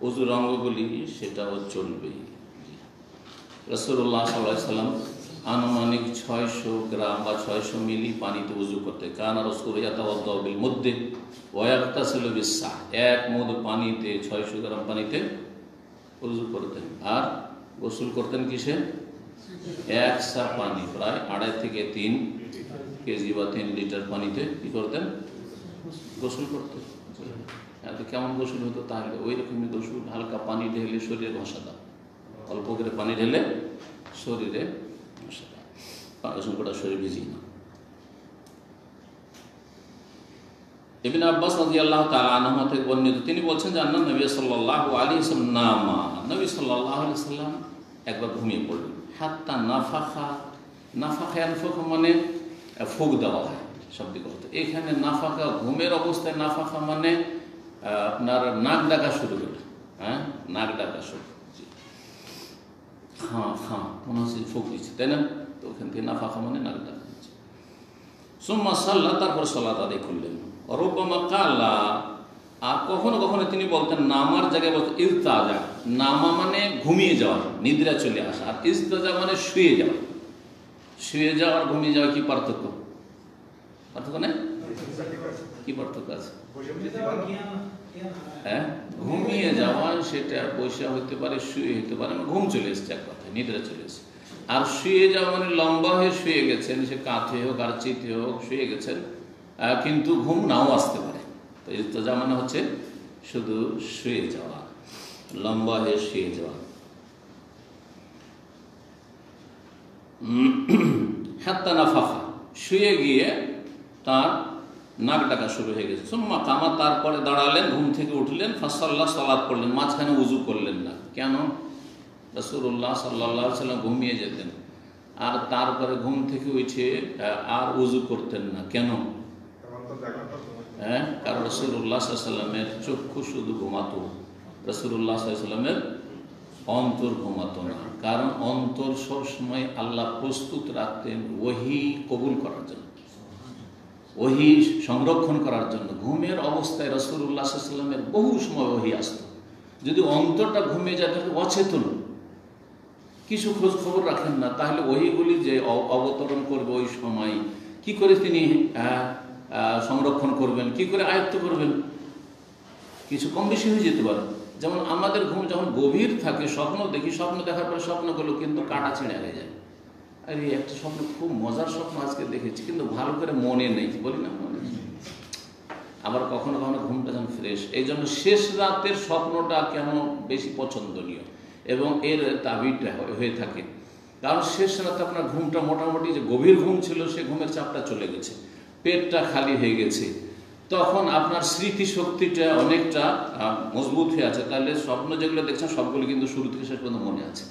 উযুর অঙ্গগুলি, সেটাও চলবে। রাসূলুল্লাহ সাল্লাল্লাহু আলাইহি ওয়াসাল্লাম আনুমানিক 600 গ্রাম বা 600 মিলি পানিতে উযু করতে। কানা রাসূলুল্লাহ ইয়াতাওয়াদ্দাউ বিল মুদ্দ ওয়া ইয়াগতাসিলু বিস-সা, এক মুদ পানিতে 600 গ্রাম পানিতে উযু করতেন। আর গোসল করতেন কিসে? 1 সা পানি, প্রায় 2.5 থেকে 3 কেজি বা 3 লিটার পানিতে কি করতেন? গোসল করতেন। এত কেমন গোসল হতো? তাহলে ওই রকমই গোসল, হালকা পানি ঢেলে শরীরে ঘষা দাও, অল্প করে পানি ঢেলে শরীরে ঘষা দাও, গোসল করা শরীর ভিজিয়ে না। ইবনে আব্বাস রাদিয়াল্লাহু তাআলা আনহু থেকে বর্ণিত, তিনি বলছেন যে আন্না নবী সাল্লাল্লাহু আলাইহি ওয়াসাল্লাম নামা, নবী সাল্লাল্লাহু আলাইহি ওয়াসাল্লাম একবার ঘুমিয়ে পড়লেন। হাত্তা নাফাখা, নাফাখা আনফাখা মানে ফুক দেওয়া হয় শাব্দিক অর্থ। এখানে নাফাখা ঘুমের অবস্থায়, নাফাখা মানে আপনার নাক ডাকা শুরু হলো। হ্যাঁ, নাক ডাকা শুরু, খাঁ খাঁ মনে হচ্ছে ফুক দিচ্ছে, তাই না? তো ওখান থেকে নাফাখা মানে নাক ডাকা দিচ্ছে। সুম্মা সাল্লাহ, তারপর সালাত আদায় করলেন। রব্বামা কালা, আর কখনো কখনো তিনি বলতেন, নামার জায়গায় বলতেন ইস্তাজা। নামা মানে ঘুমিয়ে যাওয়া, নিদ্রা চলে আসা, আর ইস্তাজা মানে শুয়ে যাওয়া। শুয়ে যাওয়া আর ঘুমিয়ে যাওয়া কি পার্থক্য? পার্থক্য নেই? কি পার্থক্য আছে? হ্যাঁ, ঘুমিয়ে যাওয়া সেটা বসে হইতে পারে, শুয়ে হইতে পারে, ঘুম চলে এসছে, এক কথায় নিদ্রা চলে এসছে। আর শুয়ে যাওয়া মানে লম্বা হয়ে শুয়ে গেছেন, সে কাঁথে হোক আর চিতে হোক শুয়ে গেছেন, কিন্তু ঘুম নাও আসতে পারে। তো ইস্তেজা মানে হচ্ছে শুধু শুয়ে যাওয়া, লম্বা হয়ে শুয়ে যাওয়া। হাত্তা নাফাখা, শুয়ে গিয়ে তার নাক ডাকা শুরু হয়ে গেছে। সুম্মা কামা, তারপরে দাঁড়ালেন, ঘুম থেকে উঠলেন। ফাসাল্লাহ, সালাত পড়লেন, মাঝখানে উজু করলেন না। কেন? রাসূলুল্লাহ সাল্লাল্লাহু আলাইহি ওয়াসাল্লাম ঘুমিয়ে যেতেন, আর তারপরে ঘুম থেকে উঠে আর উজু করতেন না। কেন? হ্যাঁ, কারণ রাসূলুল্লাহ সাল্লাল্লাহু আলাইহি ওয়াসাল্লামের চক্ষু শুধু ঘুমাতো, রাসূলুল্লাহ সাল্লাল্লাহু আলাইহি ওয়াসাল্লামের অন্তর ঘুমাতো না। কারণ অন্তর সবসময় আল্লাহ প্রস্তুত রাখতেন ওহী কবুল করার জন্য, ওহী সংরক্ষণ করার জন্য। ঘুমের অবস্থায় রাসূলুল্লাহ সাল্লাল্লাহু আলাইহি ওয়াসাল্লামের বহু সময় ওহী আসত। যদি অন্তরটা ঘুমিয়ে যায়, তাহলে অচেতন, কিছু খোঁজ খবর রাখেন না, তাহলে ওহীগুলি যে অবতরণ করবে ওই সময় কি করে তিনি সংরক্ষণ করবেন, কি করে আয়ত্ত করবেন? কিছু কম বেশি হয়ে যেতে পারে। যেমন আমাদের ঘুম যখন গভীর থাকে, স্বপ্ন দেখি, স্বপ্ন দেখার পরে স্বপ্নগুলো কিন্তু কাটা ছিঁড়ে হয়ে যায়। আর এই একটা স্বপ্ন, খুব মজার স্বপ্ন আজকে দেখেছি, কিন্তু ভালো করে মনে নেই, বলি না মনে নেই। আবার কখনো কখনো ঘুমটা যেন ফ্রেশ। এই জন্য শেষ রাতের স্বপ্নটা কেন বেশি পছন্দনীয় এবং এর দাবিটা হয়ে থাকে। কারণ শেষ রাতে আপনার ঘুমটা মোটামুটি, যে গভীর ঘুম ছিল সে ঘুমের চাপটা চলে গেছে, পেটটা খালি হয়ে গেছে, তখন আপনার স্মৃতিশক্তিটা অনেকটা মজবুত হয়ে আছে। তাহলে স্বপ্ন যেগুলো দেখছেন সবগুলো কিন্তু শুরু থেকে শেষ পর্যন্ত মনে আছে।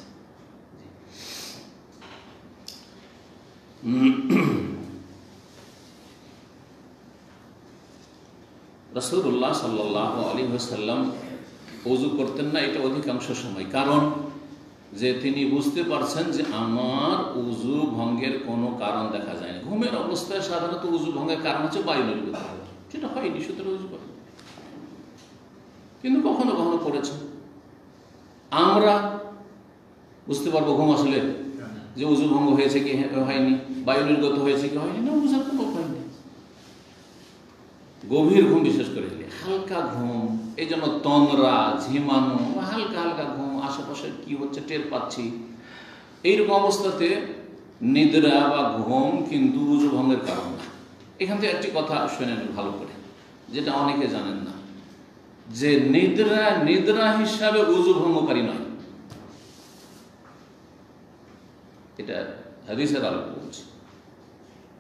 রাসূলুল্লাহ সাল্লাল্লাহু আলাইহি ওয়াসাল্লাম ওযু করতেন না, এটা অধিকাংশ সময়। কারণ যে তিনি বুঝতে পারছেন যে আমার উযু ভঙ্গের কোনো কারণ দেখা যায় না। ঘুমের অবস্থায় সাধারণত উযু ভঙ্গের কারণ হচ্ছে বায়ু নির্গত হওয়া, সেটা হয়নি, সুতরাং উযু করেন। কিন্তু কখনো কখনো করেছেন। আমরা বুঝতে পারবো ঘুম আসলে যে উযু ভঙ্গ হয়েছে কি হয়নি, বায়ু নির্গত হয়েছে কি হয়নি, না বুঝার কোনো উপায় নেই। গভীর ঘুম, বিশেষ করে হালকা ঘুম, এই জন্য তন্দ্রা, ঝিমানো, হালকা হালকা ঘুম, আশেপাশে কি হচ্ছে টের পাচ্ছি, এইরকম অবস্থাতে নিদ্রা বা ঘুম কিন্তু উযু ভঙ্গের কারণ না। এখান থেকে একটি কথা শুনেন ভালো করে, যেটা অনেকে জানেন না, যে নিদ্রা নিদ্রা হিসাবে উযু ভঙ্গকারী নয়। এটা হাদিসের আলোকে বলছি।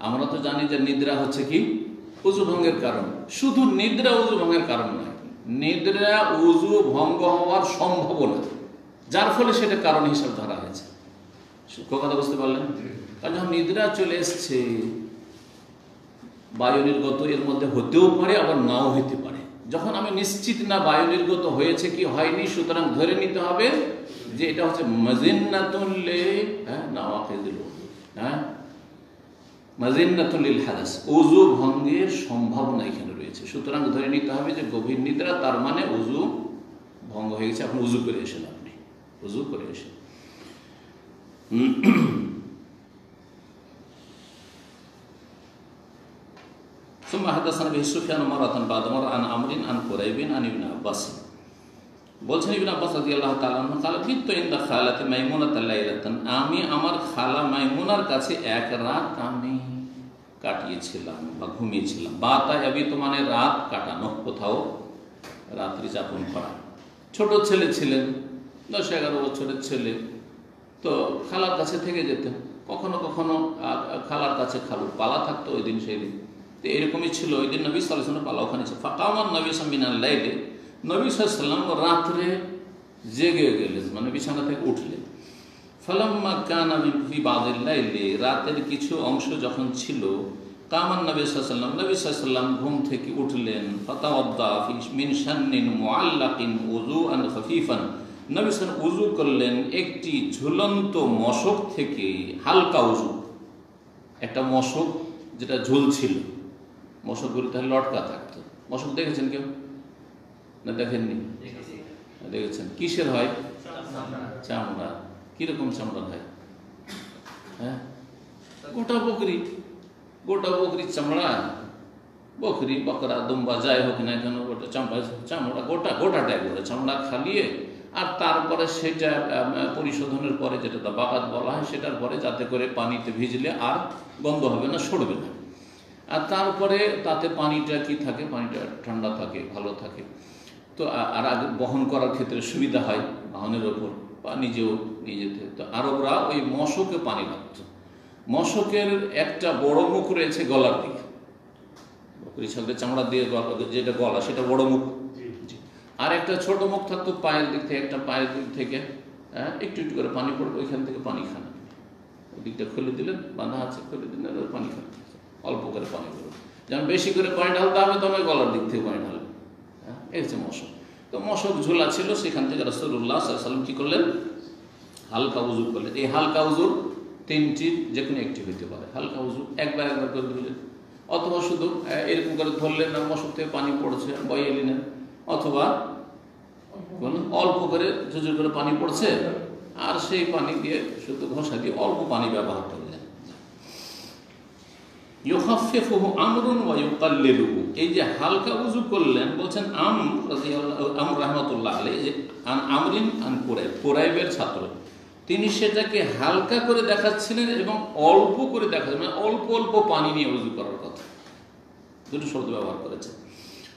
আমরা তো জানি যে নিদ্রা হচ্ছে কি উযু ভঙ্গের কারণ। শুধু নিদ্রা উযু ভঙ্গের কারণ নয়, নিদ্রা উযু ভঙ্গ হওয়ার সম্ভাবনা, যার ফলে সেটা কারণ হিসাবে ধরা হয়েছে। কথা বুঝতে পারলেন? কারণ যখন নিদ্রা চলে এসছে, বায়ু নির্গত এর মধ্যে হতেও পারে, আবার নাও হতে পারে। যখন আমি নিশ্চিত না বায়ু নির্গত হয়েছে কি হয়নি, সুতরাং ধরে নিতে হবে যে এটা হচ্ছে মাজিন্নাতুল নাওয়াকিদুল উযু, মাজিন্নাতুল লিল হাদাস, উযু ভঙ্গের সম্ভাবনা এখানে রয়েছে। সুতরাং ধরে নিতে হবে যে গভীর নিদ্রা, তার মানে উযু ভঙ্গ হয়ে গেছে। আপনি উযু করে এসেন, আপনি উযু করে এসেন। ثم حدثنا به سفيان مرة بعد مرة عن عمرو عن قريب عن ابن عباس। বলছেন ইবনে আব্বাস রাদিয়াল্লাহু তাআলা আনহু قال بت عند خالتي ميمونة ليلة, আমি আমার খালা মাইমুনার কাছে এক রাত আমি কাটিয়েছিলাম বা ঘুমিয়েছিলাম। বাতা আবিত মানে রাত কাটানো, কোথাও রাত্রি যাপন করা। ছোট ছেলে ছিলেন, 10-11 বছরের ছেলে, তো খালার কাছে থেকে যেতেন। কখনো কখনো খালার কাছে খালুর পালা থাকতো ওই দিন সেই দিন। তো এরকমই ছিল ওই দিন। নবী সাল্লাল্লাহু আলাইহি ওয়াসাল্লাম পালা ওখানে ছিল। ফাকামান নবী মিনাল লাইলি, নবী সাল্লাল্লাহু আলাইহি ওয়াসাল্লাম রাত্রে জেগে গেলেন, মানে বিছানা থেকে উঠলেন। ফালাম্মা কানা ফি বাদিল লাইলি, রাতের কিছু অংশ যখন ছিল, কামান নবী সাল্লাল্লাহু আলাইহি ওয়াসাল্লাম ঘুম থেকে উঠলেন। ফাতাওয়াদ্দা ফি মিন শান্নিন মুআল্লাকিন উযুআন খাফীফান, নবী সাল্লাল্লাহু উযু করলেন একটি ঝুলন্ত মশক থেকে, হালকা উযু। একটা মশক যেটা ঝুলছিল, মশকগুলো তাহলে লটকা থাকতো। মশক দেখেছেন কেউ? না দেখেননি? দেখেছেন। কিসের হয়? চামড়া। কিরকম চামড়া হয়? হ্যাঁ, গোটা বকরি, গোটা বকরির চামড়া। বকরি, বকরা, দুম্বা যাই হোক না কেন, গোটা চামড়া গোটা গোটাটা একবারে চামড়া খালিয়ে, আর তারপরে সেটা পরিশোধনের পরে যেটা বাগাত বলা হয়, সেটার পরে যাতে করে পানিতে ভিজলে আর গন্ধ হবে না, সরবে না। আর তারপরে তাতে পানিটা কি থাকে, পানিটা ঠান্ডা থাকে, ভালো থাকে। তো আর আগে বহন করার ক্ষেত্রে সুবিধা হয় বাহনের ওপর, বা নিজেও নিয়ে যেতে। তো আরবরা ওই মশকে পানি রাখত। মশকের একটা বড় মুখ রয়েছে গলার দিকে, বকরি ছাগলের চামড়া দিয়ে যেটা গলা, সেটা বড় মুখ। আর একটা ছোট মুখ থাকতো পায়ের দিক থেকে, একটা পায়ের দিক থেকে একটু একটু করে পানি পড়বে, ওইখান থেকে পানি খান। ওই দিকটা খুলে দিলেন, বাঁধা আছে, খুলে দিলেন, পানি খান, অল্প করে পানি পড়বে। যেমন বেশি করে পানি ঢালতে হবে, তবে গলার দিক থেকে পানি ঢালবে। এই হচ্ছে মশক। তো মশক ঝোলা ছিল, সেখান থেকে রাসূলুল্লাহ সাল্লাল্লাহু আলাইহি ওয়াসাল্লাম কি করলেন? হালকা উযু করলেন। এই হালকা উযুর তিনটি যে কোনো একটি হইতে পারে। হালকা উযু একবার করে ধরলেন, অথবা শুধু এরকম করে ধরলেন, আর মশক থেকে পানি পড়ছে, বয়ে নিলেন, অথবা অল্প করে ঝুরঝুর করে পানি পড়ছে, আর সেই পানি দিয়ে শুধু ঘষা দিয়ে অল্প পানি ব্যবহার করলেন। ইউখাফফিফুহু আমরুন ওয়া ইউকাল্লিলুহু, এই যে হালকা উযু করলেন, বলছেন আমর রাহমাতুল্লাহ আলাইহি, আমরিন আন কুরাইবের ছাত্র, তিনি সেটাকে হালকা করে দেখাচ্ছিলেন এবং অল্প করে দেখাচ্ছেন, মানে অল্প অল্প পানি নিয়ে উযু করার কথা, দুটো শব্দ ব্যবহার করেছেন।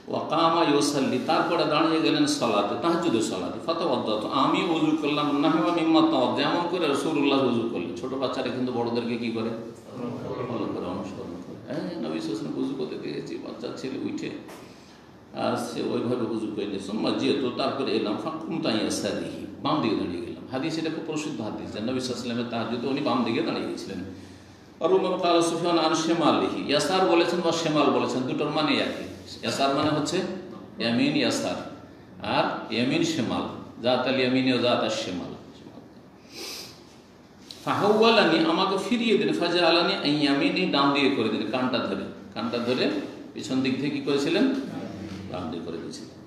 ওয়া কামা ইউসাল্লি, তারপরে দাঁড়িয়ে গেলেন সালাতে, তাহাজ্জুদের সালাতে। ফাতাওয়াদ্দাতু, আমি উযু করলাম, নাহওয়া মিম্মা তাওয়াদ্দা, যেমন করে রাসূলুল্লাহ উযু করলেন। ছোট বাচ্চারা কিন্তু বড়দেরকে কি করে? ভালো করে অনুসরণ করে। হ্যাঁ, নবী সাল্লাল্লাহু আলাইহি ওয়াসাল্লাম উযু করতে দেখেছি, বাচ্চা ছেলে উঠে আর সে ওইভাবে উযু করে নিয়ে সুম্মা যেহেতু, তারপরে এলাম ফাকুমতা ইয়াসারিহি, বাম দিকে দাঁড়িয়ে গেলাম। হাদিস, এটা খুব প্রসিদ্ধ হাদিস, যে নবী সাল্লাল্লাহু আলাইহি ওয়াসাল্লামের তাহাজ্জুদে উনি বাম দিকে দাঁড়িয়ে গেছিলেন। আর উমর ক্বালা সুফিয়ান আন শিমালিহি, ইয়াসার বলেছেন বা শিমাল বলেছেন, দুটোর মানে একই। ইয়াসার মানে হচ্ছে ইয়ামিন ইয়াসার, আর ইয়ামিন শিমাল, জাত আল ইয়ামিন ও জাত আশ শিমাল। ফাহাওয়ালানি, আমাকে ফিরিয়ে দিন, ফাজআলানি আন ইয়ামিনি, ডান দিকে করে দিন, কানটা ধরে পিছন দিক থেকে কি করেছিলেন? ডান দিকে করে দিয়েছিলেন,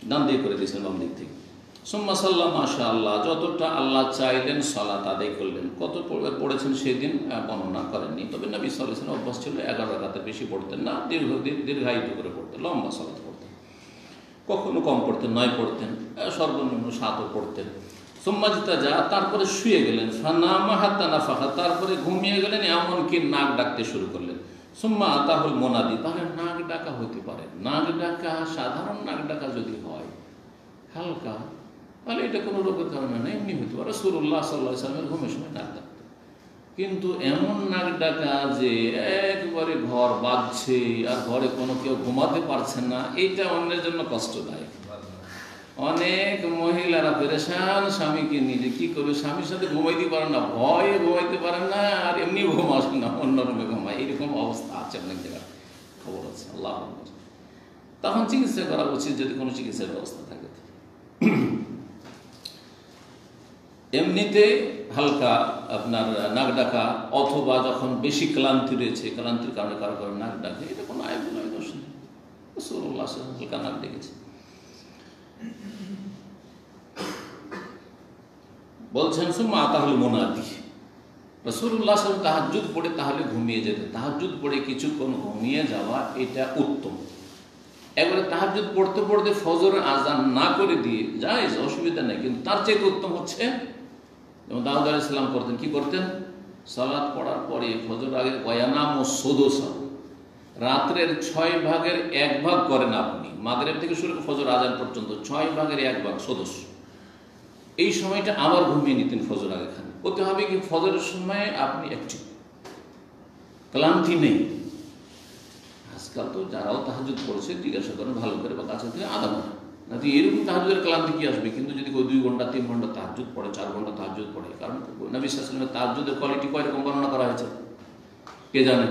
ডান দিকে করে দিয়েছিলেন, বাম দিক থেকে। সুম্মা সাল্লা, মাশাআল্লাহ, যতটা আল্লাহ চাইলেন সালাত আদায় করলেন। কত পড়েছেন সেদিন বর্ণনা করেননি, তবে নবী সাল্লাল্লাহু আলাইহি ওয়াসাল্লাম অভ্যাস ছিল 11 রাকাতের বেশি পড়তেন না, দীর্ঘায়িত করে পড়তেন, লম্বা সালাত পড়তেন। কখনো কম পড়তেন, 9 পড়তেন, সর্বনিম্ন 7ও পড়তেন। সুম্মা যা, তারপরে শুয়ে গেলেন। ফানামা হাত্তা নাফাখা, তারপরে ঘুমিয়ে গেলেন, এমনকি নাক ডাকতে শুরু করলেন। সুম্মা আতাহুল মুনাদি, তাহলে নাক ডাকা হতে পারে। নাক ডাকা, সাধারণ নাক ডাকা যদি হয় হালকা, তাহলে এটা কোনো রোগের কারণে না, এমনি হতে পারে। রাসূলুল্লাহ সাল্লাল্লাহু আলাইহি ওয়াসাল্লামের ঘুমের সময় নাক ডাকতেন। কিন্তু এমন নাক ডাকা যে একবারে ঘর বাজছে, আর ঘরে কোনো কেউ ঘুমাতে পারছেন না, এইটা অন্যের জন্য কষ্টদায়ক। অনেক মহিলারা পেরেশান, স্বামীকে নিজে কি করবে, স্বামীর সাথে ঘুমাইতে পারেন না, ভয়ে ঘুমাইতে পারেন না, আর এমনি ঘুম আসে না, অন্য রুমে ঘুমায়, এইরকম অবস্থা আছে অনেক জায়গায়, খবর আছে। আল্লাহ, তখন চিকিৎসা করা উচিত, যদি কোনো চিকিৎসার ব্যবস্থা থাকে। এমনিতে হালকা আপনার নাক ডাকা, অথবা যখন বেশি ক্লান্তি রয়েছে, ক্লান্তির কারণে কারো কারো নাক ডাকে, এটা কোনো আইব নয়, দোষ নেই। রাসূলুল্লাহ সাল্লাল্লাহু আলাইহি ওয়াসাল্লাম হালকা নাক ডেকেছে। বলছেন সুম্মা আতাহুল মুনাদি, রাসূলুল্লাহ সাল্লাল্লাহু আলাইহি ওয়াসাল্লাম তাহাজ্জুদ পড়ে তাহলে ঘুমিয়ে যেতেন। তাহাজ্জুদ পড়ে কিছুক্ষণ ঘুমিয়ে যাওয়া, এটা উত্তম। একবারে তাহাজ্জুদ পড়তে পড়তে ফজরের আযান না করে দিয়ে জায়েজ, অসুবিধা নেই, কিন্তু তার চেয়ে উত্তম হচ্ছে যেমন দাউদ আলাইহিস সালাম করতেন। কি করতেন? সালাত পড়ার পরে ফজর আগে ওয়ায়ানামু সুদুসা, রাত্রের 6 ভাগের 1 ভাগ করেন আপনি, মাগরিব থেকে শুরু করে ফজর আযান পর্যন্ত 6 ভাগের 1 ভাগ সুদুস, এই সময়টা আবার ঘুমিয়ে নিতেন ফজর আগে খান। হতে হবে কি ফজরের সময় আপনি অ্যাক্টিভ, ক্লান্তি নেই। আজকাল তো যারাও তাহাজ্জুদ পড়ছে জিজ্ঞাসা করেন ভালো করে, বা কাছে থেকে আধা ঘন্টা না তো এরকম তাহাজ্জুদের ক্লান্তি কি আসবে? কিন্তু যদি কেউ 2 ঘন্টা 3 ঘন্টা তাহাজ্জুদ পড়ে, 4 ঘন্টা তাহাজ্জুদ পড়ে, কারণ নবী সাল্লাল্লাহু আলাইহি ওয়াসাল্লামের তাহাজ্জুদের কোয়ালিটি কয় রকম বর্ণনা করা হয়েছে কে জানে?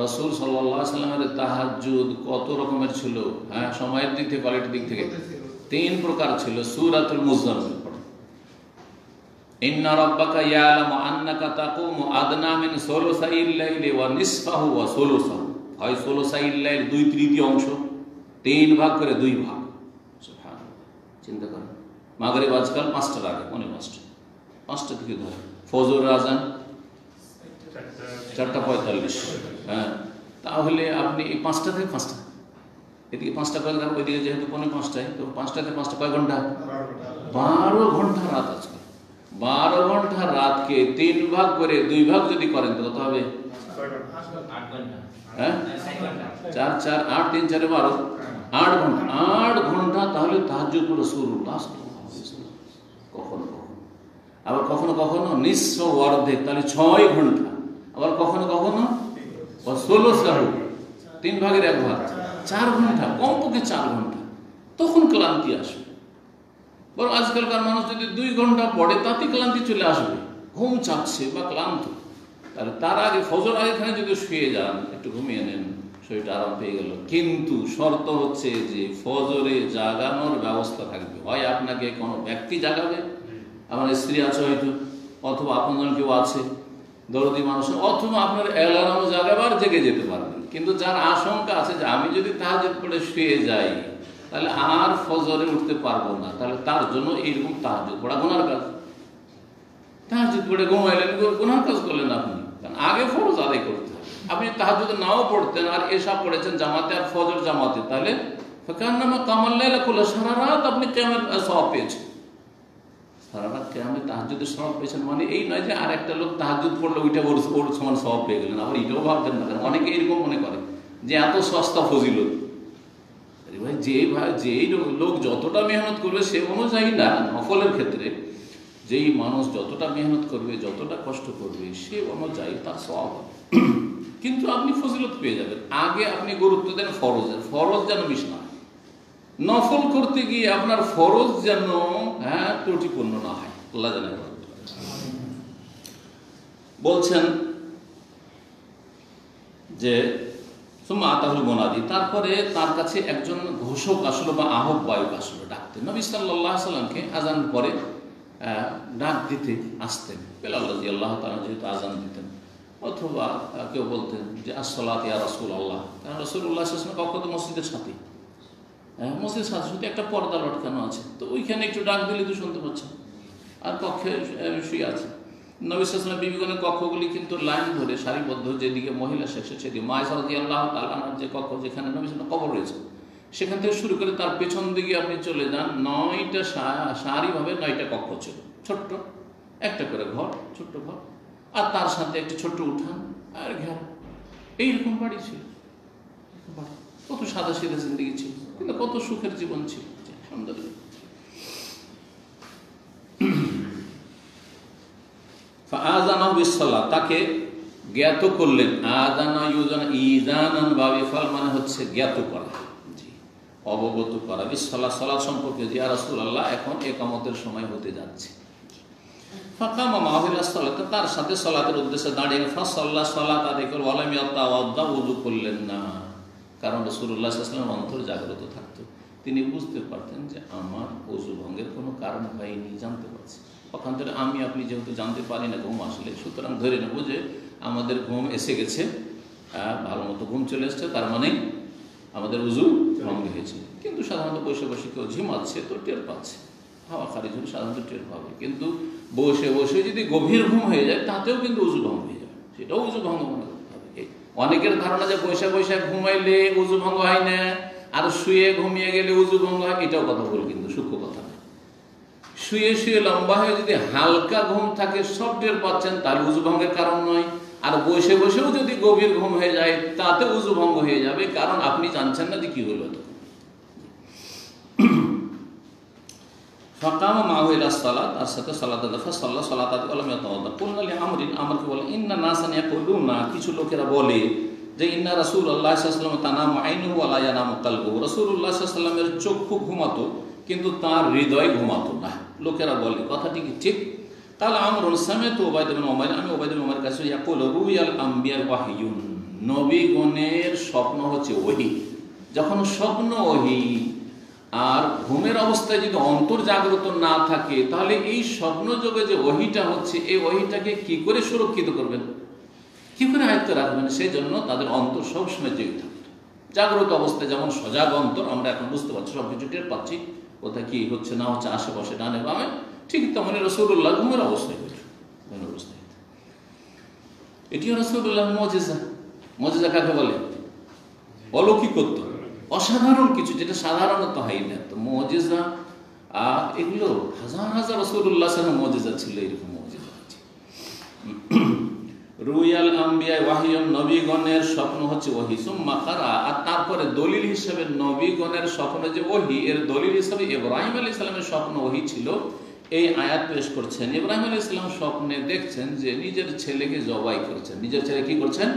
রাসূল সাল্লাল্লাহু আলাইহি ওয়াসাল্লামের তাহাজ্জুদ কত রকমের ছিল? হ্যাঁ, সময়ের দিক থেকে, কোয়ালিটির দিক থেকে 3 প্রকার ছিল। সূরাতুল মুজাম্মিল পড়ে, ইন্না রাব্বাকা ইয়ালামু আন্নাকা তাকুমু আদনা মিন সুলুসাইল লাইলি ওয়া নিসফাহু ওয়া সুলুসাহু। হয় সুলুসাইল লাইল 2/3 অংশ, 3 ভাগ করে 2 ভাগ। সুবহানাল্লাহ, চিন্তা করেন। মাগরিব আজকাল 5টার আগে, 5টা থেকে ধরে ফজরের আজান 4:45। হ্যাঁ, তাহলে আপনি এই 5টা থেকে 5টা, এদিকে 5টা করে দেন, ওইদিকে যেহেতু 5:45, তো 5টা থেকে 5টা কয় ঘন্টা? 12 ঘন্টা রাত আছে। 12 ঘন্টা রাতকে 3 ভাগ করে 2 ভাগ যদি করেন তো কত হবে? 4 4 8 3 4 12, 8 ঘন্টা। 8 ঘন্টা তাহলে তাহাজ্জুদ রাসূলুল্লাহ কখনো কখনো, আবার কখনো কখনো নিঃস্ব অর্ধেক, তাহলে 6 ঘন্টা। আবার কখনো কখনো 16 3 ভাগের 1 ভাগ, 4 ঘন্টা, কমপক্ষে 4 ঘন্টা। তখন ক্লান্তি আসবে। বরং আজকালকার মানুষ যদি 2 ঘন্টা পড়ে তাতে ক্লান্তি চলে আসবে, ঘুম চাচ্ছে বা ক্লান্ত, তাহলে তার আগে ফজর আগেখানে যদি শুয়ে যান, একটু ঘুমিয়ে নেন, শরীরটা আরাম পেয়ে গেল। কিন্তু শর্ত হচ্ছে যে ফজরে জাগানোর ব্যবস্থা থাকবে। হয় আপনাকে কোনো ব্যক্তি জাগাবে, আমার স্ত্রী আছে হয়তো, অথবা আপনজন কেউ আছে দরদি মানুষ, অথবা আপনার অ্যালার্ম জাগাবার জেগে যেতে পারবেন। কিন্তু যার আশঙ্কা আছে যে আমি যদি তাহাজ্জুদ পড়ে শুয়ে যাই তাহলে আর ফজরে উঠতে পারবো না, তাহলে তার জন্য এইরকম তাহাজ্জুদ পড়া গুনার কাজ। তাহাজ্জুদ পড়ে ঘুমাইলেন, গুনার কাজ করলেন আপনি, কারণ আগে ফরজ আদায় করতে হবে। আপনি তাহাজ্জুদ নাও পড়তেন আর এশা পড়েছেন জামাতে আর ফজর জামাতে, তাহলে ফাকান্নামা কামাল লাইলা কুল্লা, সারা রাত আপনি কিয়ামের সওয়াব পেয়েছেন। সারা রাত কিয়ামে তাহাজ্জুদের সওয়াব পেয়েছেন মানে এই নয় যে আর একটা লোক তাহাজ্জুদ পড়লো ওইটা ওর সমান সওয়াব পেয়ে গেলেন। আবার এটাও ভাবতেন না, অনেকে এরকম মনে করে যে এত সস্তা ফজিলত। ভাই, যেই লোক যতটা মেহনত করবে সে অনুযায়ী না, নফলের ক্ষেত্রে যেই মানুষ যতটা মেহনত করবে, যতটা কষ্ট করবে, সে অনুযায়ী তার সওয়াব হবে। কিন্তু আপনি ফজিলত পেয়ে যাবেন। আগে আপনি গুরুত্ব দেন ফরজের, ফরজ যেন মিস না হয়। নফল করতে গিয়ে আপনার ফরজ যেন ত্রুটিপূর্ণ না হয়, আল্লাহ জানে। বলছেন যে মোনাদি, তারপরে তার কাছে একজন ঘোষক আসলো বা আহ্বায়ক আসলো ডাকতে। নবী সাল্লাল্লাহু আলাইহি সাল্লামকে আজান পরে ডাক দিতে আসতেন। বেলাল রাদিয়াল্লাহু তাআলা যেহেতু আজান দিতেন, অথবা কেউ বলতেন যে আসসালাত ইয়া রাসূলুল্লাহ, কারণ রাসূলুল্লাহ সাল্লাল্লাহু আলাইহি ওয়াসাল্লাম কখনো মসজিদের সাথে, মসজিদের সাথে সাথে একটা পর্দা লটকানো আছে, তো ওইখানে একটু ডাক দিলে তো শুনতে পাচ্ছেন। আর কক্ষে শুয়ে আছে নবী সাল্লাল্লাহু আলাইহি ওয়াসাল্লাম। বিবিগণের কক্ষগুলি কিন্তু লাইন ধরে সারিবদ্ধ, যেদিকে মহিলা শেষে সেদিকে মা আয়েশা রাদিয়াল্লাহু তাআলার যে কক্ষ, যেখানে নবী সাল্লাল্লাহু কবর রয়েছে, সেখান থেকে শুরু করে তার পেছন দিকে আপনি চলে যান, 9টা সারিভাবে 9টা কক্ষ ছিল, ছোট্ট একটা করে ঘর, ছোট্ট ঘর, আর তার সাথে একটি ছোট্ট উঠান আর ঘের, এইরকম বাড়ি ছিল। কত সাদা সিধা জিন্দেগি ছিল, কিন্তু কত সুখের জীবন ছিল, আলহামদুলিল্লাহ। তাকে জ্ঞাত করলেন। আযানা ইউযানা ইযানান বাবিফাল মানে হচ্ছে জ্ঞাত করা, অবগত করা বিসসালাত, সালাত সম্পর্কে, যে ইয়া রাসূলুল্লাহ এখন ইকামতের সময় হতে যাচ্ছে। ফাকামা মাহুল সালাত, তার সাথে সালাতের উদ্দেশ্যে দাঁড়িয়ে ফাসাল্লা, সালাত আদায় করে, ওয়ালাম ইয়াতাওয়াদ্দা, ওযু করলেন না। কারণ রাসূলুল্লাহ সাল্লাল্লাহু আলাইহি ওয়াসাল্লাম অন্তর জাগ্রত থাকতো, তিনি বুঝতে পারতেন যে আমার ওযু ভঙ্গের কোনো কারণ হয়নি, জানতে পারছি। পক্ষান্তরে আমি আপনি যেহেতু জানতে পারি না ঘুম আসলে, সুতরাং ধরে নেব যে আমাদের ঘুম এসে গেছে, ভালো মতো ঘুম চলে এসছে, তার মানে আমাদের ওযু ভঙ্গ হয়েছে। কিন্তু সাধারণত বসে বসে কেউ ঝিমাচ্ছে তো টের পাচ্ছে, হাওয়া খারিজ হলে সাধারণত টের পাবে। কিন্তু বসে বসে যদি গভীর ঘুম হয়ে যায় তাতেও কিন্তু ওযু ভঙ্গ হয়ে যাবে, সেটাও ওযু ভঙ্গ মনে করতে হবে। অনেকের ধারণা যে বসে বসে ঘুমাইলে ওযু ভঙ্গ হয় না, আর শুয়ে ঘুমিয়ে গেলে ওযু ভঙ্গ হয়, এটাও কথা বল, কিন্তু সূক্ষ্ম কথা না। শুয়ে শুয়ে লম্বা হয়ে যদি হালকা ঘুম থাকে, সব টের পাচ্ছেন, তাহলে ওযু ভঙ্গের কারণ নয়। আর বসে বসেও যদি গভীর ঘুম হয়ে যায় তাতে ওযু ভঙ্গ হয়ে যাবে, কারণ আপনি জানছেন না যে কি হলো। ফাকামা মাহু ইলা সালাত, তার সাথে সালাত আদায়, ফাসাল্লা সালাত আদায়, ওয়ালাম ইয়াতাওয়াদ্দা। কুলনা লিআমরিন, আমরকে বলে ইন্না নাসান ইয়াকুলুনা, কিছু লোকেরা বলে যে ইন্না রাসূলুল্লাহ সাল্লাল্লাহু আলাইহি ওয়াসাল্লাম তানামু আইনুহু ওয়া লা ইয়ানামু কালবুহু, রাসূলুল্লাহ সাল্লাল্লাহু আলাইহি ওয়াসাল্লামের চক্ষু ঘুমাতো কিন্তু তার হৃদয় ঘুমাতো না। লোকেরা বলে কথাটি কি ঠিক? কাল আমরুন সামিতু উবাইদ বিন উমাইর, আমি উবাইদ বিন উমাইর কাছে ইয়াকুল রুয়াল আম্বিয়া ওয়াহয়ুন, নবীগণের স্বপ্ন হচ্ছে ওহী। যখন স্বপ্ন ওহী আর ঘুমের অবস্থায় যদি অন্তর জাগ্রত না থাকে, তাহলে এই স্বপ্ন যোগে যে ওহীটা হচ্ছে, এই ওহীটাকে কি করে সুরক্ষিত করবেন, কি করে আয়ত্তে রাখবেন? সেই জন্য তাদের অন্তর সবসময় জেগে থাকবে। জাগ্রত অবস্থায় যেমন সজাগ অন্তর, আমরা এখন বুঝতে পারছি, সব কিছু টের পাচ্ছি, কোথায় কি হচ্ছে না হচ্ছে আশেপাশে ডানে বামে, ঠিক তেমনি রাসূলুল্লাহ ঘুমের অবস্থায় হইত, ঘুমের অবস্থায়। এটিও রাসূলুল্লাহ মুজিজা। মুজিজা কাকে বলে? অলৌকিকত্ব, অসাধারণ কিছু, যেটা সাধারণত হয় না। তো মুজিজা এগুলো হাজার হাজার রাসূলুল্লাহ সাল্লাল্লাহু আলাইহি ওয়াসাল্লাম মুজিজা ছিল, এরকম মুজিজা আছে। রুয়াল আম্বিয়া ওয়াহিয়ুন, নবীগণের স্বপ্ন হচ্ছে ওহী। সুম্মা কারা, আর তারপরে দলিল হিসেবে নবীগণের স্বপ্ন যে ওহী, এর দলিল হিসেবে ইব্রাহিম আলাইহিস সালামের স্বপ্ন ওহী ছিল। এই আয়াত পেশ করছেন। ইব্রাহিম আলাইহিস সালাম স্বপ্নে দেখছেন যে নিজের ছেলেকে জবাই করছেন। নিজের ছেলে কি করছেন?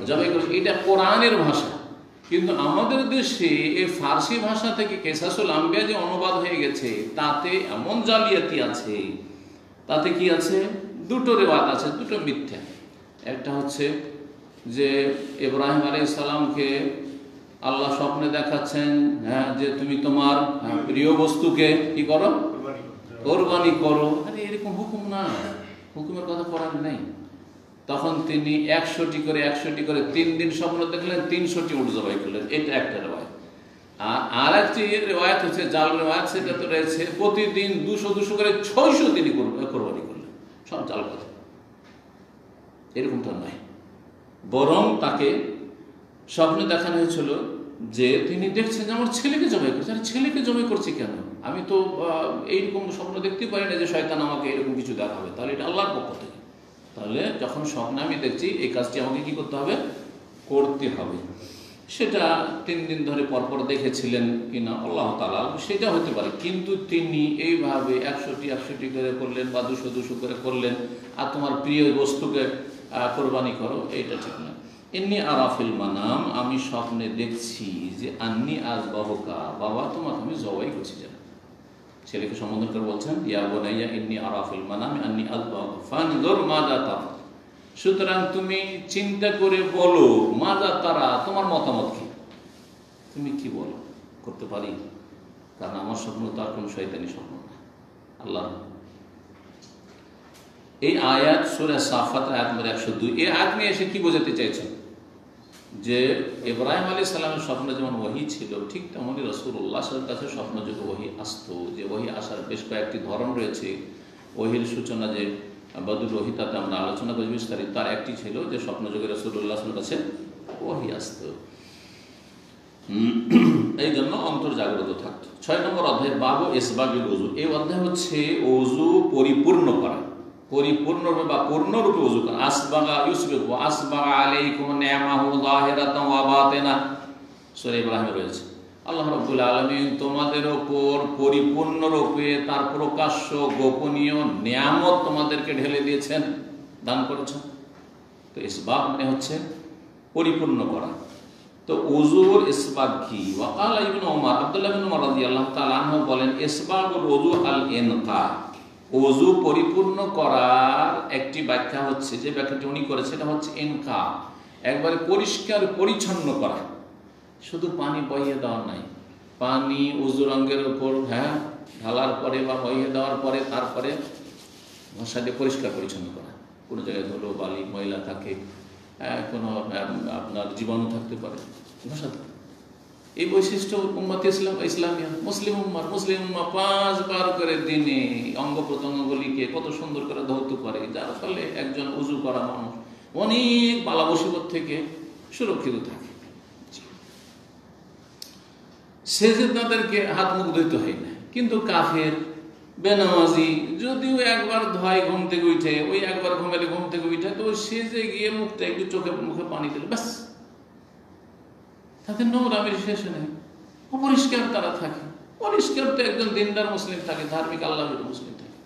জবাই করছেন। এটা কোরআনের ভাষা, কিন্তু আমাদের দেশে এই ফার্সি ভাষা থেকে কেসাসুল আম্বিয়া যে অনুবাদ হয়ে গেছে, তাতে এমন জালিয়াতি আছে। তাতে কি আছে? দুটো রিওয়ায়াত আছে, দুটো মিথ্যা। একটা হচ্ছে যে ইব্রাহিম আলাইহিস সালামকে আল্লাহ স্বপ্নে দেখাচ্ছেন, হ্যাঁ, যে তুমি তোমার প্রিয় বস্তুকে কি করো? কোরবানি করো। আরে এরকম হুকুম না, হুকুমের কথা পড়ার নেই। তখন তিনি 100টি করে 3 দিন স্বপ্ন দেখলেন, 300টি উট জবাই করলেন। এটা একটা রেওয়ায়াত। আর একটি রেওয়ায়াত হচ্ছে জাল রেওয়ায়াত, সেটা তো রয়েছে প্রতিদিন 200 করে 600 তিনি কোরবানি করলেন। সব জাল কথা, এরকমটা নয়। বরং তাকে স্বপ্নে দেখানো হয়েছিল যে তিনি দেখছেন যে আমার ছেলেকে জবাই করছে। আরে ছেলেকে জবাই করছি কেন? আমি তো এইরকম স্বপ্ন দেখতে পারি না যে শয়তান আমাকে এরকম কিছু দেখাবে। তাহলে এটা আল্লাহর পক্ষ থেকে। তাহলে যখন স্বপ্নে আমি দেখছি, এই কাজটি আমাকে কি করতে হবে? করতে হবে। সেটা 3 দিন ধরে পরপর দেখেছিলেন কিনা আল্লাহ তাআলা, সেটা হতে পারে। কিন্তু তিনি এইভাবে 100টি করে করলেন বা 200 করে করলেন, আর তোমার প্রিয় বস্তুকে কোরবানি করো, এইটা ঠিক না। ইন্নী আরাফিল মানাম, আমি স্বপ্নে দেখছি যে আন্নি আযবাহুকা, বাবা তোমাকে আমি জবাই করছি। যেন ছেলেকে সম্বোধন করে বলছেন, ইয়া বুনাইয়া ইন্নী আরাফিল মানাম আন্নি আযবাহুকা ফানজুর মাযা তারা। সুতরাং তুমি চিন্তা করে বলো, মাযা তারা, তোমার মতামত কি, তুমি কি বলো, করতে পারি? কারণ আমার স্বপ্ন তো আর কোনো শয়তানি স্বপ্ন না, আল্লাহ। এই আয়াত সূরা সাফাত আয়াত নম্বর 102। এই আয়াত নিয়ে এসে কি বোঝাতে চাইছেন? যে ইব্রাহিম আলাইহিস সালামের স্বপ্নে যেমন ওহী ছিল, ঠিক তেমনি রাসূলুল্লাহ সাল্লাল্লাহু আলাইহি ওয়াসাল্লামের কাছে স্বপ্নযোগে ওহী আসতো। যে ওহী আসার বেশ কয়েকটি ধরন রয়েছে। ওহীর সূচনা যে বদুল ওহী, তাতে আমরা আলোচনা করি বিস্তারিত। তার একটি ছিল যে স্বপ্নযোগে রাসূলুল্লাহ সাল্লাল্লাহু আলাইহি ওয়াসাল্লামের কাছে ওহী আসতো, এই জন্য অন্তর জাগ্রত থাকতো। 6 নম্বর অধ্যায়ের বাবু ইসবাগিল ওযু। এই অধ্যায় হচ্ছে ওযু পরিপূর্ণ করা, পরিপূর্ণরূপে বা পূর্ণরূপে ওযু করা। আসবাগা ইউসবিগু, আসবাগা আলাইকুম নি'মাহু যাহিরাতান ওয়া বাতিনা, সূরা ইব্রাহিমে রয়েছে। আল্লাহ রাব্বুল আলামিন তোমাদের উপর পরিপূর্ণরূপে তার প্রকাশ্য গোপনীয় নিয়ামত তোমাদেরকে ঢেলে দিয়েছেন, দান করেছেন। তো ইসবাগ মানে হচ্ছে পরিপূর্ণ করা। তো ওযুর ইসবাগ কি? ওয়াকাল ইবনে ওমর, আব্দুল্লাহ ইবনে ওমর রাদিয়াল্লাহু তাআলা আনহু বলেন, ইসবাগুল ওযু আল ইনকা, ওযু পরিপূর্ণ করার একটি ব্যাখ্যা হচ্ছে, যে ব্যাখ্যাটি উনি করেছে, সেটা হচ্ছে ইনকা, একবারে পরিষ্কার পরিচ্ছন্ন করা। শুধু পানি বইয়ে দেওয়া নাই, পানি ওযু রঙের উপর ঢালার পরে বা বইয়ে দেওয়ার পরে তারপরে ঘষা দিয়ে পরিষ্কার পরিচ্ছন্ন করা। কোনো জায়গায় ধুলো বালি ময়লা থাকে, কোনো আপনার জীবাণু থাকতে পারে, ঘষা থাকে। এই বৈশিষ্ট্য উম্মত ইসলামিয়া, মুসলিম উম্মা 5 বার করে দিনে অঙ্গ প্রত্যঙ্গগুলিকে কত সুন্দর করে ধৌত করে, যার ফলে একজন উযু করা মানুষ অনেক বালা মুসিবত থেকে সুরক্ষিত থাকে। সেজদাদেরকে হাত মুখ ধুইতে হয় না। কিন্তু কাফের বেনামাজি যদিও একবার ধয় ঘুম থেকে উঠে, ওই একবার ঘুমালে ঘুম থেকে উঠে, তো সেজে গিয়ে মুখটা একটু চোখে মুখে পানি দিলে ব্যাস, তাদের নোংরামির শেষ নেই, অপরিষ্কার তারা থাকে। পরিষ্কার তো একজন দিনদার মুসলিম থাকে, ধার্মিক আল্লাহর মুসলিম থাকে।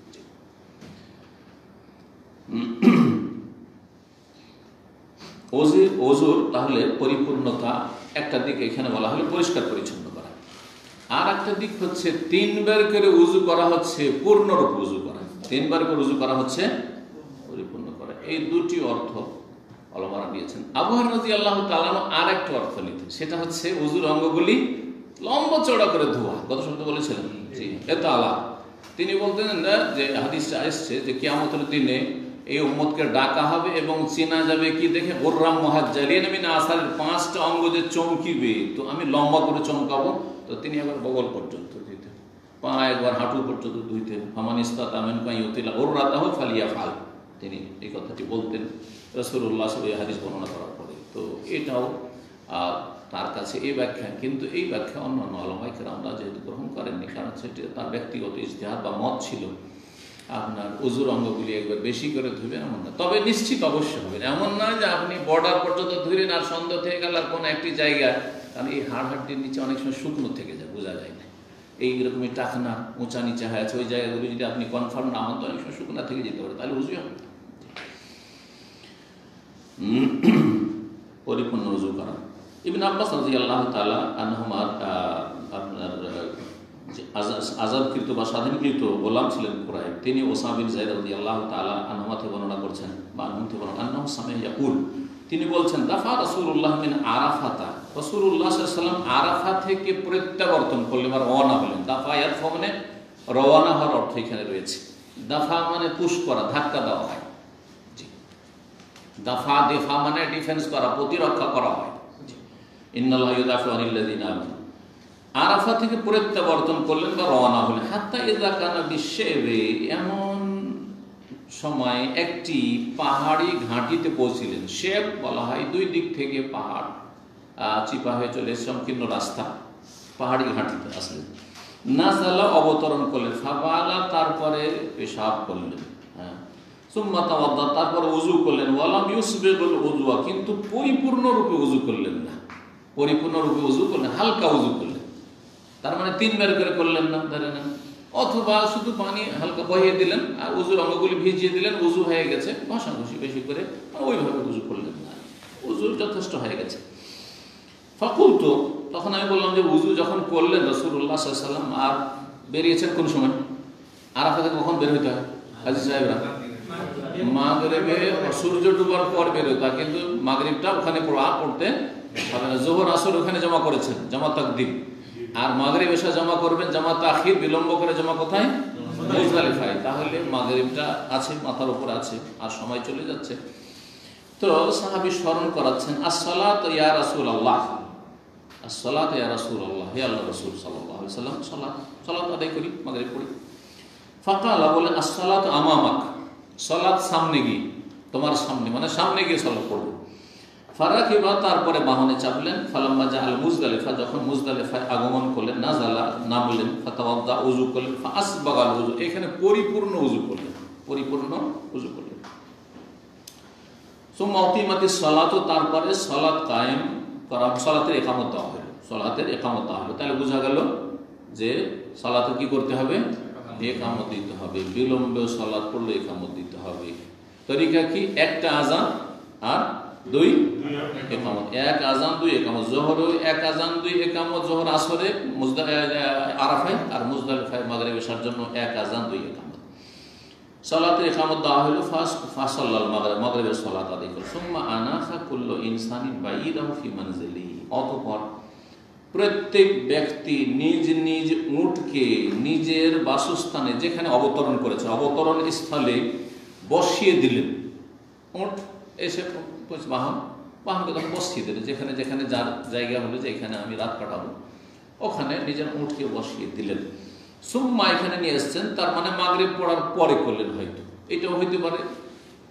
ওজুর তাহলে পরিপূর্ণতা একটা দিক এখানে বলা হলো পরিষ্কার পরিচ্ছন্ন করা, আর একটা দিক হচ্ছে 3 বার করে উজু করা হচ্ছে পূর্ণরূপে উজু করা, 3 বার করে উজু করা হচ্ছে পরিপূর্ণ করা। এই দুটি অর্থ ওলামারা দিয়েছেন। আবু হুরায়রা রাদিয়াল্লাহু তাআলা আর একটা অর্থ নিতেন, সেটা হচ্ছে উজুর অঙ্গগুলি লম্বা চওড়া করে ধোয়া। কত শব্দ বলেছিলেন? জি, এতালা। তিনি বলতেন না যে হাদিসটা আসছে যে কিয়ামতের দিনে এই উম্মতকে ডাকা হবে এবং চেনা যাবে কি দেখে, গোর্রাম মুহাজ্জালিন মিন আসারের 5টা অঙ্গ যে চমকিবে, তো আমি লম্বা করে চমকাবো। তো তিনি একবার বগল পর্যন্ত দিতেন, পা একবার হাঁটু পর্যন্ত ধুইতেন। ফামান ইসতাতা মিনকুম ইউতিলা গুররাতাহু ফালিয়াফআল, তিনি এই কথাটি বলতেন রাসূলুল্লাহ সাল্লাল্লাহু আলাইহি হাদিস বর্ণনা করার পরে। তো এটাও তার কাছে এই ব্যাখ্যা, কিন্তু এই ব্যাখ্যা অন্যান্য উলামায়ে কেরামরা যেহেতু গ্রহণ করেননি, কারণ সেটি তার ব্যক্তিগত ইজতিহাদ বা মত ছিল। আপনার উজুর অঙ্গগুলি একবার বেশি করে ধুবেন এমন না, তবে নিশ্চিত অবশ্যই হবেন। এমন নয় যে আপনি বর্ডার পর্যন্ত ধুলেন আর সন্দেহ থেকে গেল আর কোনো একটি জায়গা, কারণ এই হাড়হাড্ডির নিচে অনেক সময় শুকনো থেকে যায়, বোঝা যায় না। এইরকমই টাকনা উঁচা নিচে হয়ে আছে, ওই জায়গাগুলি যদি আপনি কনফার্ম না হন তো অনেক সময় শুকনা থেকে যেতে পারে, তাহলে উজুই হবে। পরিপূর্ণ উজু করা। ইবনে আব্বাস রাদিয়াল্লাহু তাআলা আনহুমার আপনার আজাদকৃত বা স্বাধীনকৃত গোলাম ছিলেন কুরাইব, তিনি ওসামা বিন যায়েদ রাদিয়াল্লাহু তাআলা আনহুমা থেকে বর্ণনা করছেন বা আনহু থেকে বর্ণনা, আন্নাহু সামিআ ইয়াকুল, তিনি বলছেন দাফা রাসূলুল্লাহ মিন আরাফাতা, রাসূলুল্লাহ সাল্লাল্লাহু আলাইহি ওয়াসাল্লাম আরাফা থেকে প্রত্যাবর্তন করলেন বা রওনা হলেন। দাফা ইয়াদফা মানে রওনা হওয়ার অর্থ এখানে রয়েছে। দাফা মানে পুশ করা, ধাক্কা দেওয়া হয়। জি, দাফা দেফা মানে ডিফেন্স করা, প্রতিরক্ষা করা হয়। ইন্নাল্লাহা ইউদাফিউ আনিল্লাযিনা আমানু। আরাফা থেকে প্রত্যাবর্তন করলেন বা রওনা হলেন। হাত্তা ইযা কানা বিশেবে, এমন সময় একটি পাহাড়ি ঘাঁটিতে পৌঁছিলেন। শেব বলা হয় 2 দিক থেকে পাহাড় চিপা হয়ে চলে সংকীর্ণ রাস্তা, পাহাড়ি ঘাঁটিতে আসলেন। নাযালা, অবতরণ করলেন। ফাবালা, তারপরে পেশাব করলেন। হ্যাঁ, সুম্মা তাওয়াদ্দা, তারপরে উযু করলেন। ওয়ালাম ইউসবিগুল উযুয়া, কিন্তু পরিপূর্ণরূপে উযু করলেন না। পরিপূর্ণরূপে উযু করলেন, হালকা উযু করলেন। তার মানে 3 বার করে করলেন না, ধরে নেন। অথবা শুধু পানি হালকা বহিয়ে দিলেন আর উজুর অঙ্গগুলি ভিজিয়ে দিলেন, উজু হয়ে গেছে, ঘষাঘষি বেশি করে ওইভাবে উজু করলেন না, উজু যথেষ্ট হয়ে গেছে। ফাকুলতু, তখন আমি বললাম যে উজু যখন করলেন রাসূলুল্লাহ সাল্লাল্লাহু আলাইহি ওয়াসাল্লাম, আর বেরিয়েছেন কোন সময়? আরাফা থেকে কখন বের হইতে হয় হাজী সাহেবরা? মাগরিবে সূর্য ডুবার পর বের হইতে হয়, কিন্তু মাগরিবটা ওখানে পড়তে হবে না। যোহর আসর ওখানে জমা করেছেন, জামা তাকদিম। আর মাগরিব এসা জমা করবেন জামা তাখির, বিলম্ব করে জমা কোথায়? মুজদালিফায়। তাহলে মাগরিবটা আছে, মাথার উপর আছে, আর সময় চলে যাচ্ছে। তো সাহাবী স্মরণ করাচ্ছেন, আসসালাতু ইয়া রাসূলুল্লাহ, আসসালাতু ইয়া রাসূলুল্লাহ, হে আল্লাহর রাসূল সাল্লাল্লাহু আলাইহি ওয়াসাল্লাম, সালাত আদায় করি, মাগরিব পড়ি। ফাকালা, বলেন আসসালাতু আমামাক, সালাত সামনে গিয়ে, তোমার সামনে, মানে সামনে গিয়ে সালাত পড়বে। ফারাকিবা, তারপরে বাহনে চাপলেন। ফালাম্মা জাআল মুজদালিফা, যখন মুজদালিফায় আগমন করলেন, নাযালা, নামলেন। ফাতাওয়াদ্দা, উযু করলেন। ফাআসবাগাল উযু, এখানে পরিপূর্ণ উযু করলেন, পরিপূর্ণ উযু করলেন। সুম্মা উকিমাতিস সালাতু, তারপরে সালাত কায়েম করা, সালাতের ইকামত দেওয়া হলো, সালাতের ইকামত দেওয়া হলো। তাহলে বোঝা গেল যে সালাতে কি করতে হবে? ইকামত দিতে হবে। বিলম্বে সালাত পড়লে ইকামত দিতে হবে। তরিকা কি? একটা আযান আর 2 ইকামত, 1 আযান 2 ইকামত। যোহরে 1 আযান 2 ইকামত, যোহর আসরে আরাফায়, আর মুজদালিফায় মাগরিব এশার জন্য 1 আযান 2 ইকামত। সালাতের ইকামত দেওয়া হলো। ফাসাল্লাল মাগরিব, মাগরিবের সালাত আদায় করল। সুম্মা আনাসা কুল্লু ইনসানিন বাঈদাহু ফি মানজিলিহি, অতঃপর প্রত্যেক ব্যক্তি নিজ নিজ উটকে নিজের বাসস্থানে, যেখানে অবতরণ করেছে, অবতরণ স্থলে বসিয়ে দিলেন। উট এসে বাহনকে তখন বসিয়ে দিলেন, যেখানে যেখানে যার জায়গা হলো যে এখানে আমি রাত কাটাবো, ওখানে নিজের উটকে বসিয়ে দিলেন। সুম্মা এখানে নিয়ে এসছেন, তার মানে মাগরিব পড়ার পরে করলেন, হয়তো এটাও হইতে পারে।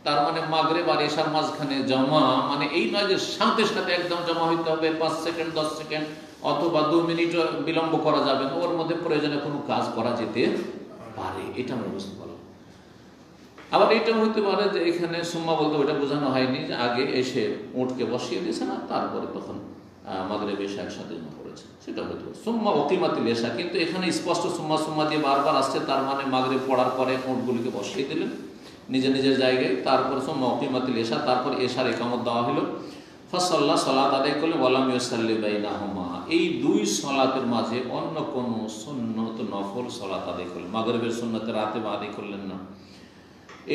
তার মানে মাগরিব আর এশার মাঝখানে জমা, মানে এই নয় যে সাথে সাথে একদম জমা হইতে হবে, 5 সেকেন্ড 10 সেকেন্ড অথবা 2 মিনিট বিলম্ব করা যাবে না, ওর মধ্যে প্রয়োজনে কোনো কাজ করা যেতে পারে, এটা আমরা বুঝতে পারলাম। আবার এটাও হতে পারে যে এখানে সুম্মা বলতে ওইটা বোঝানো হয়নি যে আগে এসে উটকে বসিয়ে দিয়েছে না, তারপরে তখন মাগরিব এশা একসাথে জমা করেছে, সেটা হতে পারে। সুম্মা উকিমাতিল এশা, কিন্তু এখানে স্পষ্ট সুম্মা সুম্মা দিয়ে বারবার আসছে, তার মানে মাগরিব পড়ার পরে উটগুলিকে বসিয়ে দিলেন। নিজের নিজের জায়গায়। তারপর মওকিমাতুল ইশা, তারপর এশার ইকামত দেওয়া হলো। ফাসাল্লাহ, সালাত আদায় করলে, ওয়ালাম ইউসাল্লি বাইনাহুমা, এই দুই সালাতের মাঝে অন্য কোনো সুন্নত নফল সালাত আদায় করলেন। মাগরিবের সুন্নতে রাতে বা আদায় করলেন না,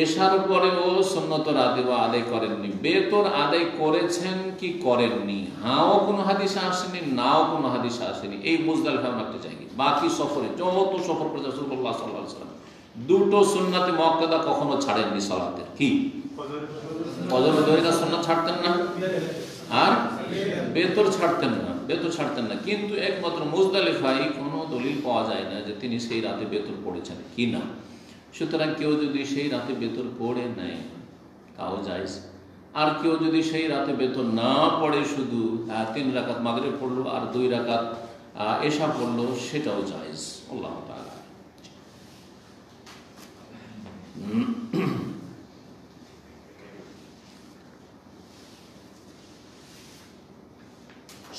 এশার পরেও সুন্নত রাতে বা আদায় করেননি। বেতর আদায় করেছেন কি করেননি, হাও কোনো হাদিসে আসেনি, নাও কোনো হাদিসে আসেনি। এই মুজদালিফা একটা জায়গা। বাকি সফরে যত সফর করেছে রাসূলুল্লাহ সাল্লাল্লাহু আলাইহি ওয়াসাল্লাম দুটো সুন্নাতে মুআক্কাদা কখনো ছাড়েননি সালাতের। কি ফজর দরিকা সুন্নাত ছাড়তেন না, আর বেতর ছাড়তেন না, বেতর ছাড়তেন না। কিন্তু একমাত্র মুজদালিফায় কোনো দলিল পাওয়া যায় না যে তিনি সেই রাতে বেতর পড়েছেন কি না। সুতরাং কেউ যদি সেই রাতে বেতর পড়ে নেয় তাও জায়েজ, আর কেউ যদি সেই রাতে বেতর না পড়ে শুধু 3 রাকাত মাগরিব পড়লো আর 2 রাকাত এশা পড়লো, সেটাও জায়েজ। আল্লাহ তাআলা।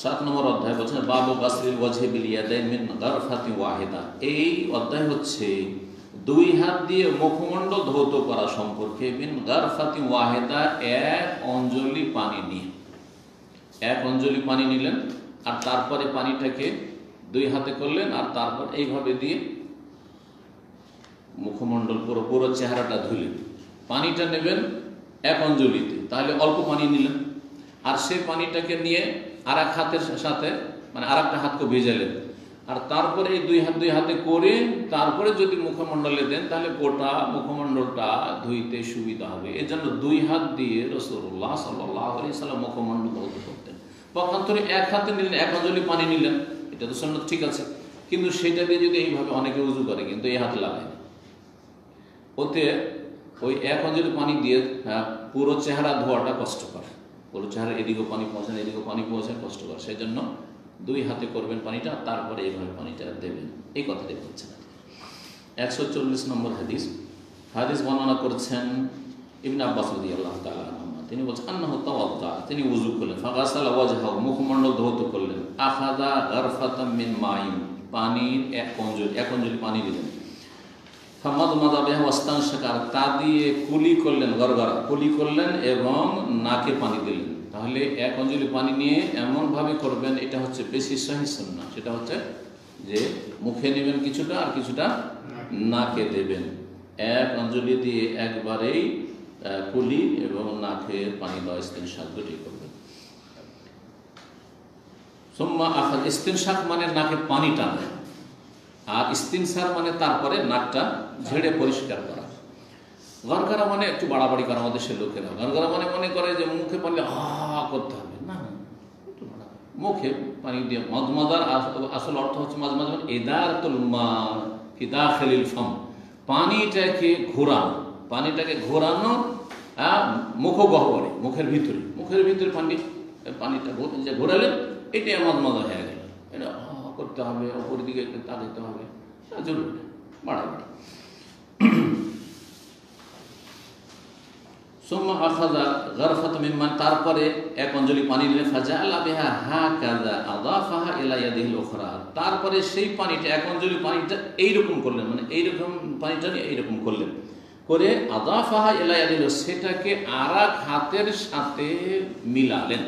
7 নম্বর অধ্যায় বলছেন বাবু গাসলিল ওয়াজহি বিল ইয়াদাইন মিন গারফাতি ওয়াহিদা। এই অধ্যায় হচ্ছে 2 হাত দিয়ে মুখমণ্ডল ধৌত করা সম্পর্কে। মিন গারফাতি ওয়াহিদা, 1 অঞ্জলি পানি নিয়ে। 1 অঞ্জলি পানি নিলেন আর তারপরে পানিটাকে 2 হাতে করলেন আর তারপর এইভাবে দিয়ে মুখমণ্ডল পুরো চেহারাটা ধুলেন। পানিটা নেবেন 1 অঞ্জলিতে, তাহলে অল্প পানি নিলেন। আর সেই পানিটাকে নিয়ে আর এক হাতের সাথে মানে আর একটা হাতকে ভেজালেন, আর তারপরে এই 2 হাতে করে তারপরে যদি মুখমণ্ডলে দেন তাহলে গোটা মুখমণ্ডলটা ধুইতে সুবিধা হবে। এর জন্য 2 হাত দিয়ে রাসূলুল্লাহ সাল্লাল্লাহু আলাইহি ওয়াসাল্লাম মুখমণ্ডল ধৌত করতেন। পক্ষান্তরে 1 হাতে নিলেন, 1 অঞ্জলি পানি নিলেন, এটা তো সুন্নাত, ঠিক আছে। কিন্তু সেটা দিয়ে যদি এইভাবে অনেকে উযু করে, কিন্তু এই হাতে লাগায় না, ওতে ওই 1 অঞ্জলি পানি দিয়ে পুরো চেহারা ধোয়াটা কষ্টকর। পুরো চেহারা এদিকেও পানি পৌঁছান, এদিকেও পানি পৌঁছান, কষ্টকর। সেই জন্য 2 হাতে করবেন পানিটা, তারপরে এইভাবে পানিটা দেবেন। এই কথাটাই বলছেন। 140 নম্বর হাদিস। হাদিস বর্ণনা করছেন ইবনে আব্বাস রাদিয়াল্লাহু তাআলা আনহুমা। তিনি বলছেন আন্নাহু তাওয়াদ্দা, তিনি ওযু করলেন। ফাগাসালা ওয়াজহাহু, মুখমণ্ডল ধৌত করলেন। আখাযা গারফাতাম মিন মাইন, পানির 1 অঞ্জলি পানি দিলেন। ফামাদমাদা বিহা ওয়াস্তানশাকা, তা দিয়ে কুলি করলেন, গড়গড়া কুলি করলেন এবং নাকে পানি দিলেন। তাহলে 1 অঞ্জলি পানি নিয়ে এমনভাবে করবেন, এটা হচ্ছে বেশি সহিহ সুন্নাহ। সেটা হচ্ছে যে মুখে নেবেন কিছুটা আর কিছুটা নাকে দেবেন। 1 অঞ্জলি দিয়ে একবারেই কুলি এবং নাকে পানি দেওয়া, ইস্তিনশাক দুটি করবেন। সুম্মা আখায, ইস্তিনশাক মানে নাকে পানি টানা, আর ইস্তিনসার মানে তারপরে নাকটা ঝেড়ে পরিষ্কার করা। গড়গড়া মানে একটু বাড়াবাড়ি করা, আমাদের সে লোকেরা গড়গড়া মানে মনে করে যে মুখে পানি করতে হবে, না, মুখে পানি দিয়ে মজমাদার আসল অর্থ হচ্ছে মজমাদ ইদারাতুল মা ফি দাখিলিল ফাম, পানিটাকে ঘোরানো মুখগহ্বরে, মুখের ভিতরে পানিটা যে ঘোরালেন, এটাই মজমাদা হয়ে গেল। এটা করতে হবে, অপর দিকে তাকাতে হবে, জরুরি বাড়াবাড়ি। সুম্মা আখাযা গারফাতাম মিন মা, তারপরে 1 অঞ্জলি পানি নিলেন। ফাজাআলা বিহা হাকাযা আদাফাহা ইলা ইয়াদিহিল উখরা, তারপরে সেই পানিটা 1 অঞ্জলি পানিটা এইরকম করলেন, মানে এইরকম পানিটা নিয়ে এইরকম করলেন, করে আদাফাহা ইলা ইয়াদিহিল, সেটাকে আরেক হাতের সাথে মিলালেন।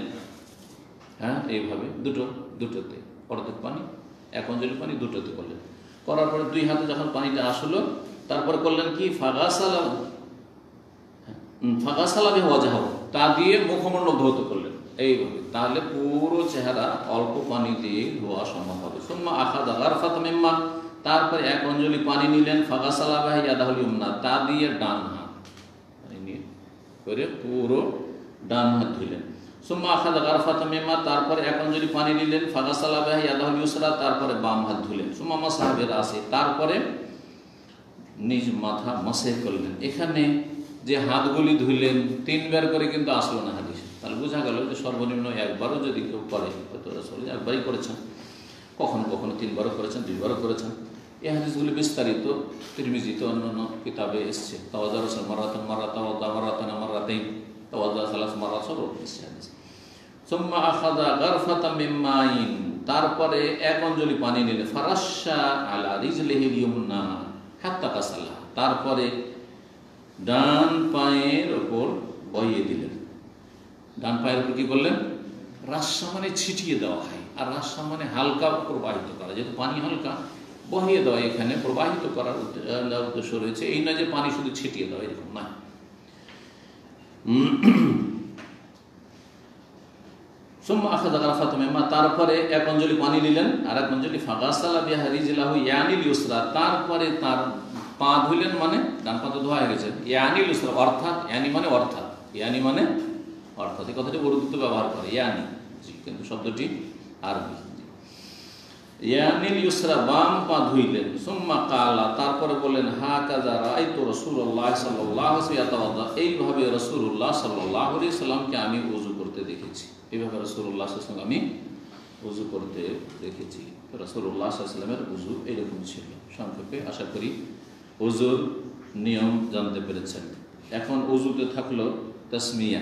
এইভাবে দুটোতে অর্ধেক পানি, 1 অঞ্জলি পানি দুটোতে করলেন। করার পরে 2 হাতে যখন পানিটা আসলো, তারপরে করলেন কি ফাগাসালা বিহি ওয়াজহাহু, তা দিয়ে মুখমণ্ডল ধৌত করলেন এইভাবে। তাহলে পুরো চেহারা অল্প পানি দিয়ে ধোয়া সম্ভব হবে। সুম্মা আখাযা গারফাতাম মিন মা, তারপরে 1 অঞ্জলি পানি নিলেন। ফাগাসালা বিহি ইয়াদাহুল ইয়ুমনা, তা দিয়ে ডান হাত পানি নিয়ে করে পুরো ডান হাত ধুলেন। সুম্মা আখাযা গারফাতাম মিন মা, তারপরে 1 অঞ্জলি পানি নিলেন। ফাগাসালা বিহি ইয়াদাহুল ইউসরা, তারপরে বাম হাত ধুলেন। সুম্মা মাসাহা বিরাসি, তারপরে নিজ মাথা মাসহ করলেন। এখানে যে হাতগুলি ধুইলেন 3 বার করে কিন্তু আসলো না হাদিস, তাহলে বোঝা গেল যে সর্বনিম্ন 1 বারও যদি কেউ করে, হয়তো রাসূল 1 বারই করেছেন, কখনো 3 বারও করেছেন, 2 বারও করেছেন। এই হাদিসগুলি বিস্তারিত তিরমিজিতে অন্যান্য কিতাবে এসছে। তাওয়াজ্জা রাসূল মারাতান মারাতাইন, তাওয়াজ্জা সালাস মারাত, সব এসছে হাদিস। সুম্মা আখাযা গারফাতাম মিন মাইন, তারপরে 1 অঞ্জলি পানি নিলে। ফারাশা আলা রিজলিহিল ইয়ুমনা হাত্তা গাসালা, তারপরে ডান পায়ের ওপর বইয়ে দিলেন। ডান পায়ের উপর কি করলেন? রাস্সা মানে ছিটিয়ে দেওয়া হয়, আর রাস্সা মানে হালকা প্রবাহিত করা। যেহেতু পানি হালকা, বহিয়ে দেওয়া, এখানে প্রবাহিত করার উদ্দেশ্য রয়েছে। এই না যে পানি শুধু ছিটিয়ে দেওয়া, এরকম না। তারপরে এক অঞ্জলি পানি নিলেন, আর এক অঞ্জলি তারপরে তার পা ধুইলেন, মানে ডান পা তো ধোয়া হয়ে গেছে। ইয়ানিল ইউসরা অর্থাৎ, ইয়ানি মানে অর্থাৎ, ইয়ানি মানে অর্থাৎ, এই কথাটি উর্দুতে ব্যবহার করে ইয়ানি, কিন্তু শব্দটি আরবি। ইয়ানিল ইউসরা বাম পা ধুইলেন। সুম্মা কালা তারপরে বললেন হাকাযা রাআইতু রাসূলুল্লাহ সাল্লাল্লাহু আলাইহি ওয়াসাল্লাম ইয়াতাওয়াদ্দা, এইভাবে রাসূলুল্লাহ সাল্লাল্লাহু আলাইহি সাল্লামকে আমি ওযু করতে দেখেছি। এইভাবে রাসূলুল্লাহ সাল্লাল্লাহু আলাইহি ওয়াসাল্লাম আমি ওযু করতে দেখেছি। রাসূলুল্লাহ সাল্লাল্লাহু আলাইহি ওয়াসাল্লামের ওযু এরকম ছিল। সংক্ষেপে আশা করি ওযুর নিয়ম জানতে পেরেছেন। এখন ওযুতে থাকলো তাসমিয়া,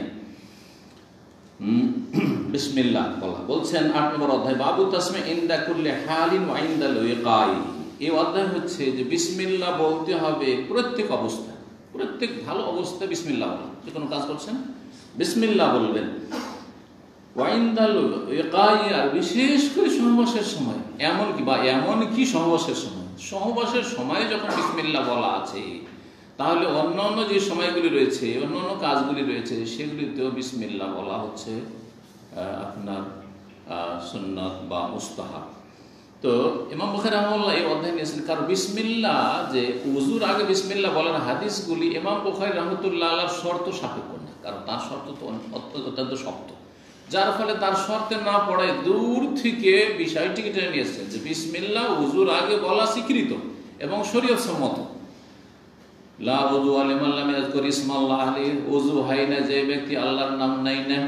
বিসমিল্লাহ বলা। বলছেন 8 নম্বর অধ্যায়, বাবু তাসমি ইনদা কুল্লি হালিন ওয়া ইনদাল ওয়াকাই। এই অধ্যায় হচ্ছে যে বিসমিল্লাহ বলতে হবে প্রত্যেক অবস্থায়, প্রত্যেক ভালো অবস্থায় বিসমিল্লাহ বলা। যে কোনো কাজ করছেন বিসমিল্লাহ বলবেন। ওয়া ইনদাল ওয়াকাই, আর বিশেষ করে সহবাসের সময়, এমনকি সহবাসের সময়, সহবাসের সময় যখন বিসমিল্লাহ বলা আছে, তাহলে অন্যান্য যে সময়গুলি রয়েছে, অন্যান্য কাজগুলি রয়েছে, সেগুলিতেও বিসমিল্লাহ বলা হচ্ছে আপনার সুন্নাত বা মুস্তাহাব। তো ইমাম বুখারী রাহিমাহুল্লাহ এই অধ্যায় নিয়েছেন, কারণ বিসমিল্লাহ যে ওযুর আগে বিসমিল্লাহ বলার হাদিসগুলি ইমাম বুখারী রাহমাতুল্লাহ আলাইহির শর্ত সাপেক্ষ না, কারণ তার শর্ত তো অত্যন্ত শক্ত, যার ফলে তার শর্তে না পড়ায় দূর থেকে বিষয়টিকে টেনে নিয়েছেন যে বিসমিল্লাহ ওযুর আগে বলা স্বীকৃত এবং শরীয়ত সম্মত। লা ওযু লিমান লাম ইয়াযকুর ইসমাল্লাহ আলাইহি, ওযু হয় না যে ব্যক্তি আল্লাহর নাম নাই না।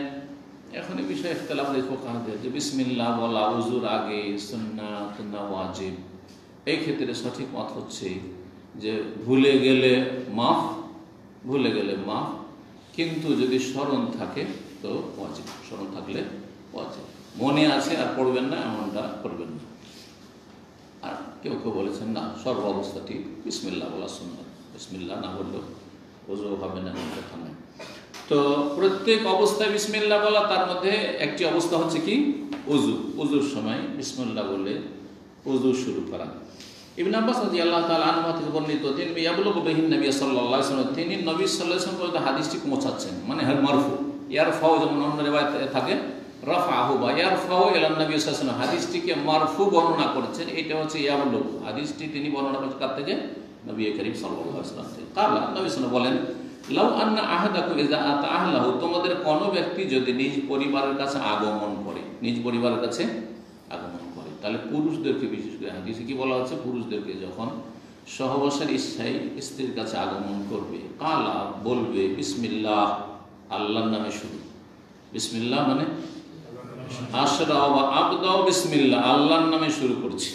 এখন এই বিষয়ে ইখতিলাফ রয়েছে ফুকাহাদের যে বিসমিল্লাহ বলা ওযুর আগে সুন্নাত না ওয়াজিব। এই ক্ষেত্রে সঠিক মত হচ্ছে যে ভুলে গেলে মাফ, কিন্তু যদি স্মরণ থাকে তো ওয়াজিব, স্মরণ থাকলে ওয়াজিব। মনে আছে আর পড়বেন না এমনটা করবেন না। আর কেউ বলেছেন না, সর্ব অবস্থাটি বিসমিল্লাহ বলা সুন্নাত, বিসমিল্লাহ না বললেও ওযু হবে না, এমন কথা নয়। তো প্রত্যেক অবস্থায় বিসমিল্লাহ বলা, তার মধ্যে একটি অবস্থা হচ্ছে কি ওযুর সময় বিসমিল্লাহ বলে ওযু শুরু করা। ইবনে আব্বাস রাদিয়াল্লাহু তাআলা আনহু থেকে বর্ণিত, তিনি ইয়াবলুগু বিহিন নবী সাল্লাল্লাহু আলাইহি ওয়াসাল্লাম, তিনি নবী সাল্লাল্লাহু আলাইহি ওয়াসাল্লাম পর্যন্ত হাদিসটি পৌঁছাচ্ছেন, মানে মারফু। ইয়ারফাউ যেমন অন্য রিওয়ায়াতে থাকে রাফাহু বা ইয়ারফাউ ইলা নবী সাল্লাল্লাহু আলাইহি ওয়াসাল্লাম, হাদিসটিকে মারফু বর্ণনা করেছেন। এটা হচ্ছে ইয়াবলুগু, হাদিসটি তিনি বর্ণনা করেছেন কার থেকে? নবী করিম সাল্লাল্লাহু আলাইহি ওয়াসাল্লাম থেকে। কালা, নবী সাল্লাল্লাহু বলেন, লাউ আন্না আহাদাকুম ইযা আতা আহলাহু, তোমাদের কোন ব্যক্তি যদি নিজ পরিবারের কাছে আগমন করে, তাহলে পুরুষদেরকে, বিশেষ করে হাদিসে কি বলা হচ্ছে, পুরুষদেরকে যখন সহবাসের ইচ্ছায় স্ত্রীর কাছে আগমন করবে, কালা বলবে বিসমিল্লাহ, আল্লাহর নামে শুরু। বিসমিল্লাহ মানে আশরা ওয়া আবদাউ বিসমিল্লাহ, আল্লাহর নামে শুরু করছি।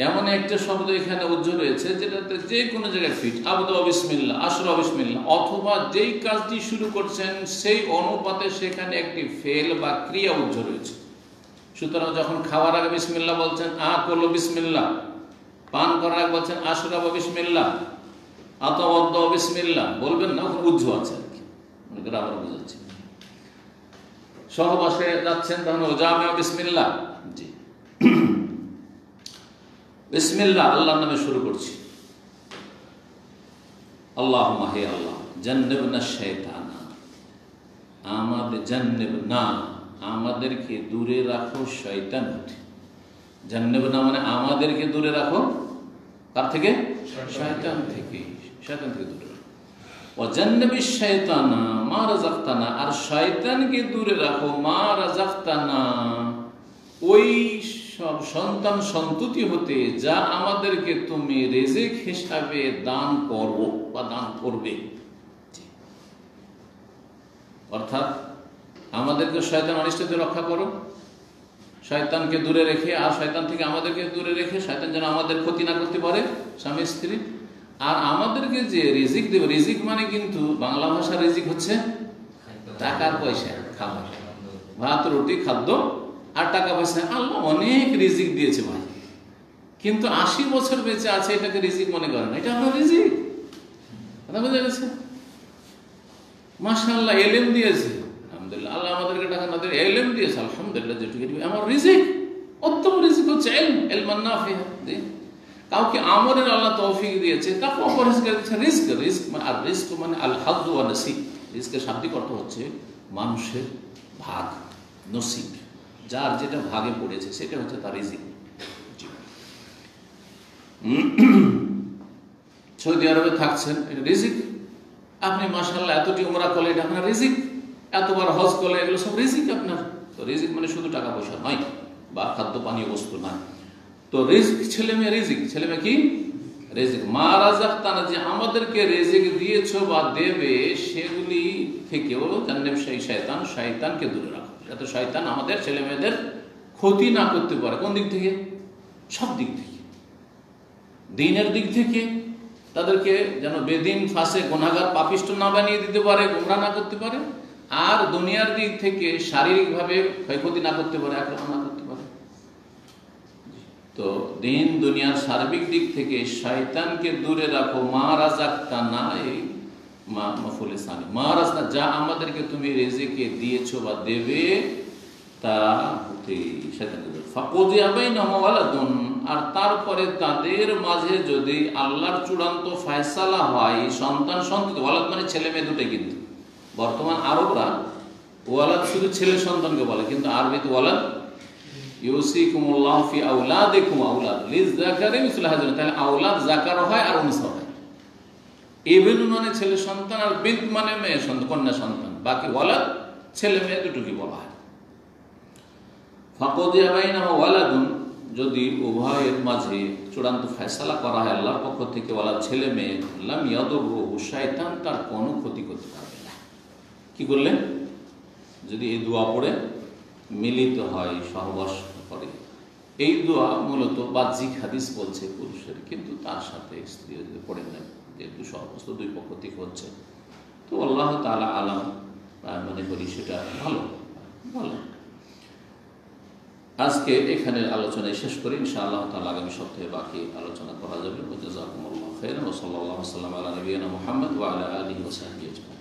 এমন একটা শব্দ এখানে উজ্জ্বল রয়েছে যেটাতে যে কোনো জায়গায় ফিট, আবদাউ বিসমিল্লাহ, আশরা বিসমিল্লাহ, অথবা যেই কাজটি শুরু করছেন সেই অনুপাতে সেখানে একটি ফেল বা ক্রিয়া উজ্জ্বল রয়েছে। সুতরাং যখন খাওয়ার আগে বিসমিল্লাহ বলছেন, করলো বিসমিল্লাহ, পান করার আগে বলছেন আশরা বা বিসমিল্লাহ, আতাওয়াদ্দাউ বিসমিল্লাহ বলবেন না, ওখানে উজ্জ্বল আছে আর কি, আবার বোঝাচ্ছে। সহবাসে যাচ্ছেন তখন ওজামিয়া বিসমিল্লাহ, জি বিসমিল্লাহ, আল্লাহর নামে শুরু করছি। আল্লাহুম্মা, হে আল্লাহ, জান্নিবনা শাইতানা, জান্নিবনা আমাদেরকে দূরে রাখো শয়তান হতে। জান্নিবনা মানে আমাদেরকে দূরে রাখো, কার থেকে? শয়তান থেকে দূরে রাখো। ওয়া জান্নিবিশ শাইতানা মা রাযাকতানা, আর শয়তানকে দূরে রাখো মা রাযাকতানা, ওই সব সন্তান সন্ততি হতে যা আমাদেরকে তুমি রিজিক হিসাবে দান করো বা দান করবে। অর্থাৎ আমাদেরকে শয়তান অনিষ্ট থেকে রক্ষা করো, শয়তানকে দূরে রেখে, আর শয়তান থেকে আমাদেরকে দূরে রেখে, শয়তান যেন আমাদের ক্ষতি না করতে পারে, স্বামী স্ত্রী। আর আমাদেরকে যে রিজিক দেবে, রিজিক মানে কিন্তু বাংলা ভাষার রিজিক হচ্ছে টাকার পয়সা, খাবার, ভাত রুটি খাদ্য আর টাকা পয়সা। আল্লাহ অনেক রিজিক দিয়েছে ভাই, কিন্তু 80 বছর বেঁচে আছে এটাকে রিজিক মনে করে না, এটা আপনার রিজিক। কথা বোঝা গেছে? মাশাআল্লাহ এলেম দিয়েছে, আলহামদুলিল্লাহ, আল্লাহ আমাদেরকে টাকা না দিয়ে এলেম দিয়েছে, আলহামদুলিল্লাহ, যেটুকু আমার রিজিক, উত্তম রিজিক হচ্ছে ইলমান নাফিআ। কাউকে আমলের আল্লাহ তৌফিক দিয়েছে, তারপর পরিষ্কার দিচ্ছে রিস্ক। রিস্ক মানে, আর রিস্ক মানে আল হাজ্জু ওয়া নসিব। রিস্কের শাব্দিক অর্থ হচ্ছে মানুষের ভাগ, নসিব, যার যেটা ভাগে পড়েছে সেটা হচ্ছে তার রিজিক। সৌদি আরবে থাকছেন, এটা রিজিক। আপনি মাশাআল্লাহ এতটি উমরা করলে, এটা আপনার রিজিক। এতবার হজ করলে, এগুলো সব রিজিক আপনার। তো রিজিক মানে শুধু টাকা পয়সা নয় বা খাদ্য পানীয় বস্তু নয়। তো রিজিক ছেলে মেয়ে রিজিক, ছেলে মেয়ে কি রিজিক। মা রাযাকতানা, যে আমাদেরকে রিজিক দিয়েছো বা দেবে, সেগুলি থেকেও জান্নাব সেই শয়তানকে দূরে রাখো, যাতে শয়তান আমাদের ছেলে মেয়েদের ক্ষতি না করতে পারে। কোন দিক থেকে? সব দিক থেকে। দিনের দিক থেকে তাদেরকে যেন বেদিন, ফাঁসে, গুনাহগার, পাপিষ্ট না বানিয়ে দিতে পারে, গোমরা না করতে পারে। আর দুনিয়ার দিক থেকে শারীরিকভাবে ক্ষয়ক্ষতি না করতে পারে, আক্রমণ না করতে পারে। তো দিন দুনিয়ার সার্বিক দিক থেকে শয়তানকে দূরে রাখো। মা রাযাকতানা, এই মাফউল সানি, মা রাযাকতানা, যা আমাদেরকে তুমি রিজিকে দিয়েছো বা দেবে, তা হতে শয়তানকে দূরে। ফাকুযিয়া বাইনাহুম ওয়ালাদুন, আর তারপরে তাদের মাঝে যদি আল্লাহর চূড়ান্ত ফয়সালা হয়, সন্তান সন্ততি, ওয়ালাদ মানে ছেলে মেয়ে দুটোই। কিন্তু বর্তমান আরবরা ওয়ালাদ শুধু ছেলে সন্তানকে বলে, কিন্তু আরবিতে ওয়ালাদ ইউসিকুমুল্লাহু ফি আওলাদিকুম, আওলাদ লিযাকারি মিসলু হাযিল। তাহলে আওলাদ যাকার হয় আর উনসা হয়। ইবন মানে ছেলে সন্তান, আর বিনত মানে মেয়ে সন্তান, কন্যা সন্তান। বাকি ওয়ালাদ ছেলে মেয়ে দুটোকে বলা হয়। ফাকুযিয়া বাইনাহুম ওয়ালাদুন, যদি উভয়ের মাঝে চূড়ান্ত ফয়সালা করা হয় আল্লাহর পক্ষ থেকে, ওয়ালাদ ছেলে মেয়ে, লাম ইয়াদুররুহু, শয়তান তার কোনো ক্ষতি করতে পারবে না। কি করলেন? যদি এই দোয়া পড়ে মিলিত হয়, সহবাস করে। এই দোয়া মূলত বাহ্যিক হাদিস বলছে পুরুষের, কিন্তু তার সাথে স্ত্রী যদি পড়ে নেন, যেহেতু সহবাস দুই পক্ষ থেকে হচ্ছে, তো আল্লাহ তাআলা আলাম, মনে করি সেটা ভালো। আজকে এখানে আলোচনায় শেষ করি, ইনশাআল্লাহ তাআলা আগামী সপ্তাহে বাকি আলোচনা করা যাবে। জাযাকুমুল্লাহু খাইরান ওয়া সাল্লাল্লাহু আলা নবিয়িনা মুহাম্মদ ওয়া আলা আলিহি ওয়া সাহবিহি আজমাইন।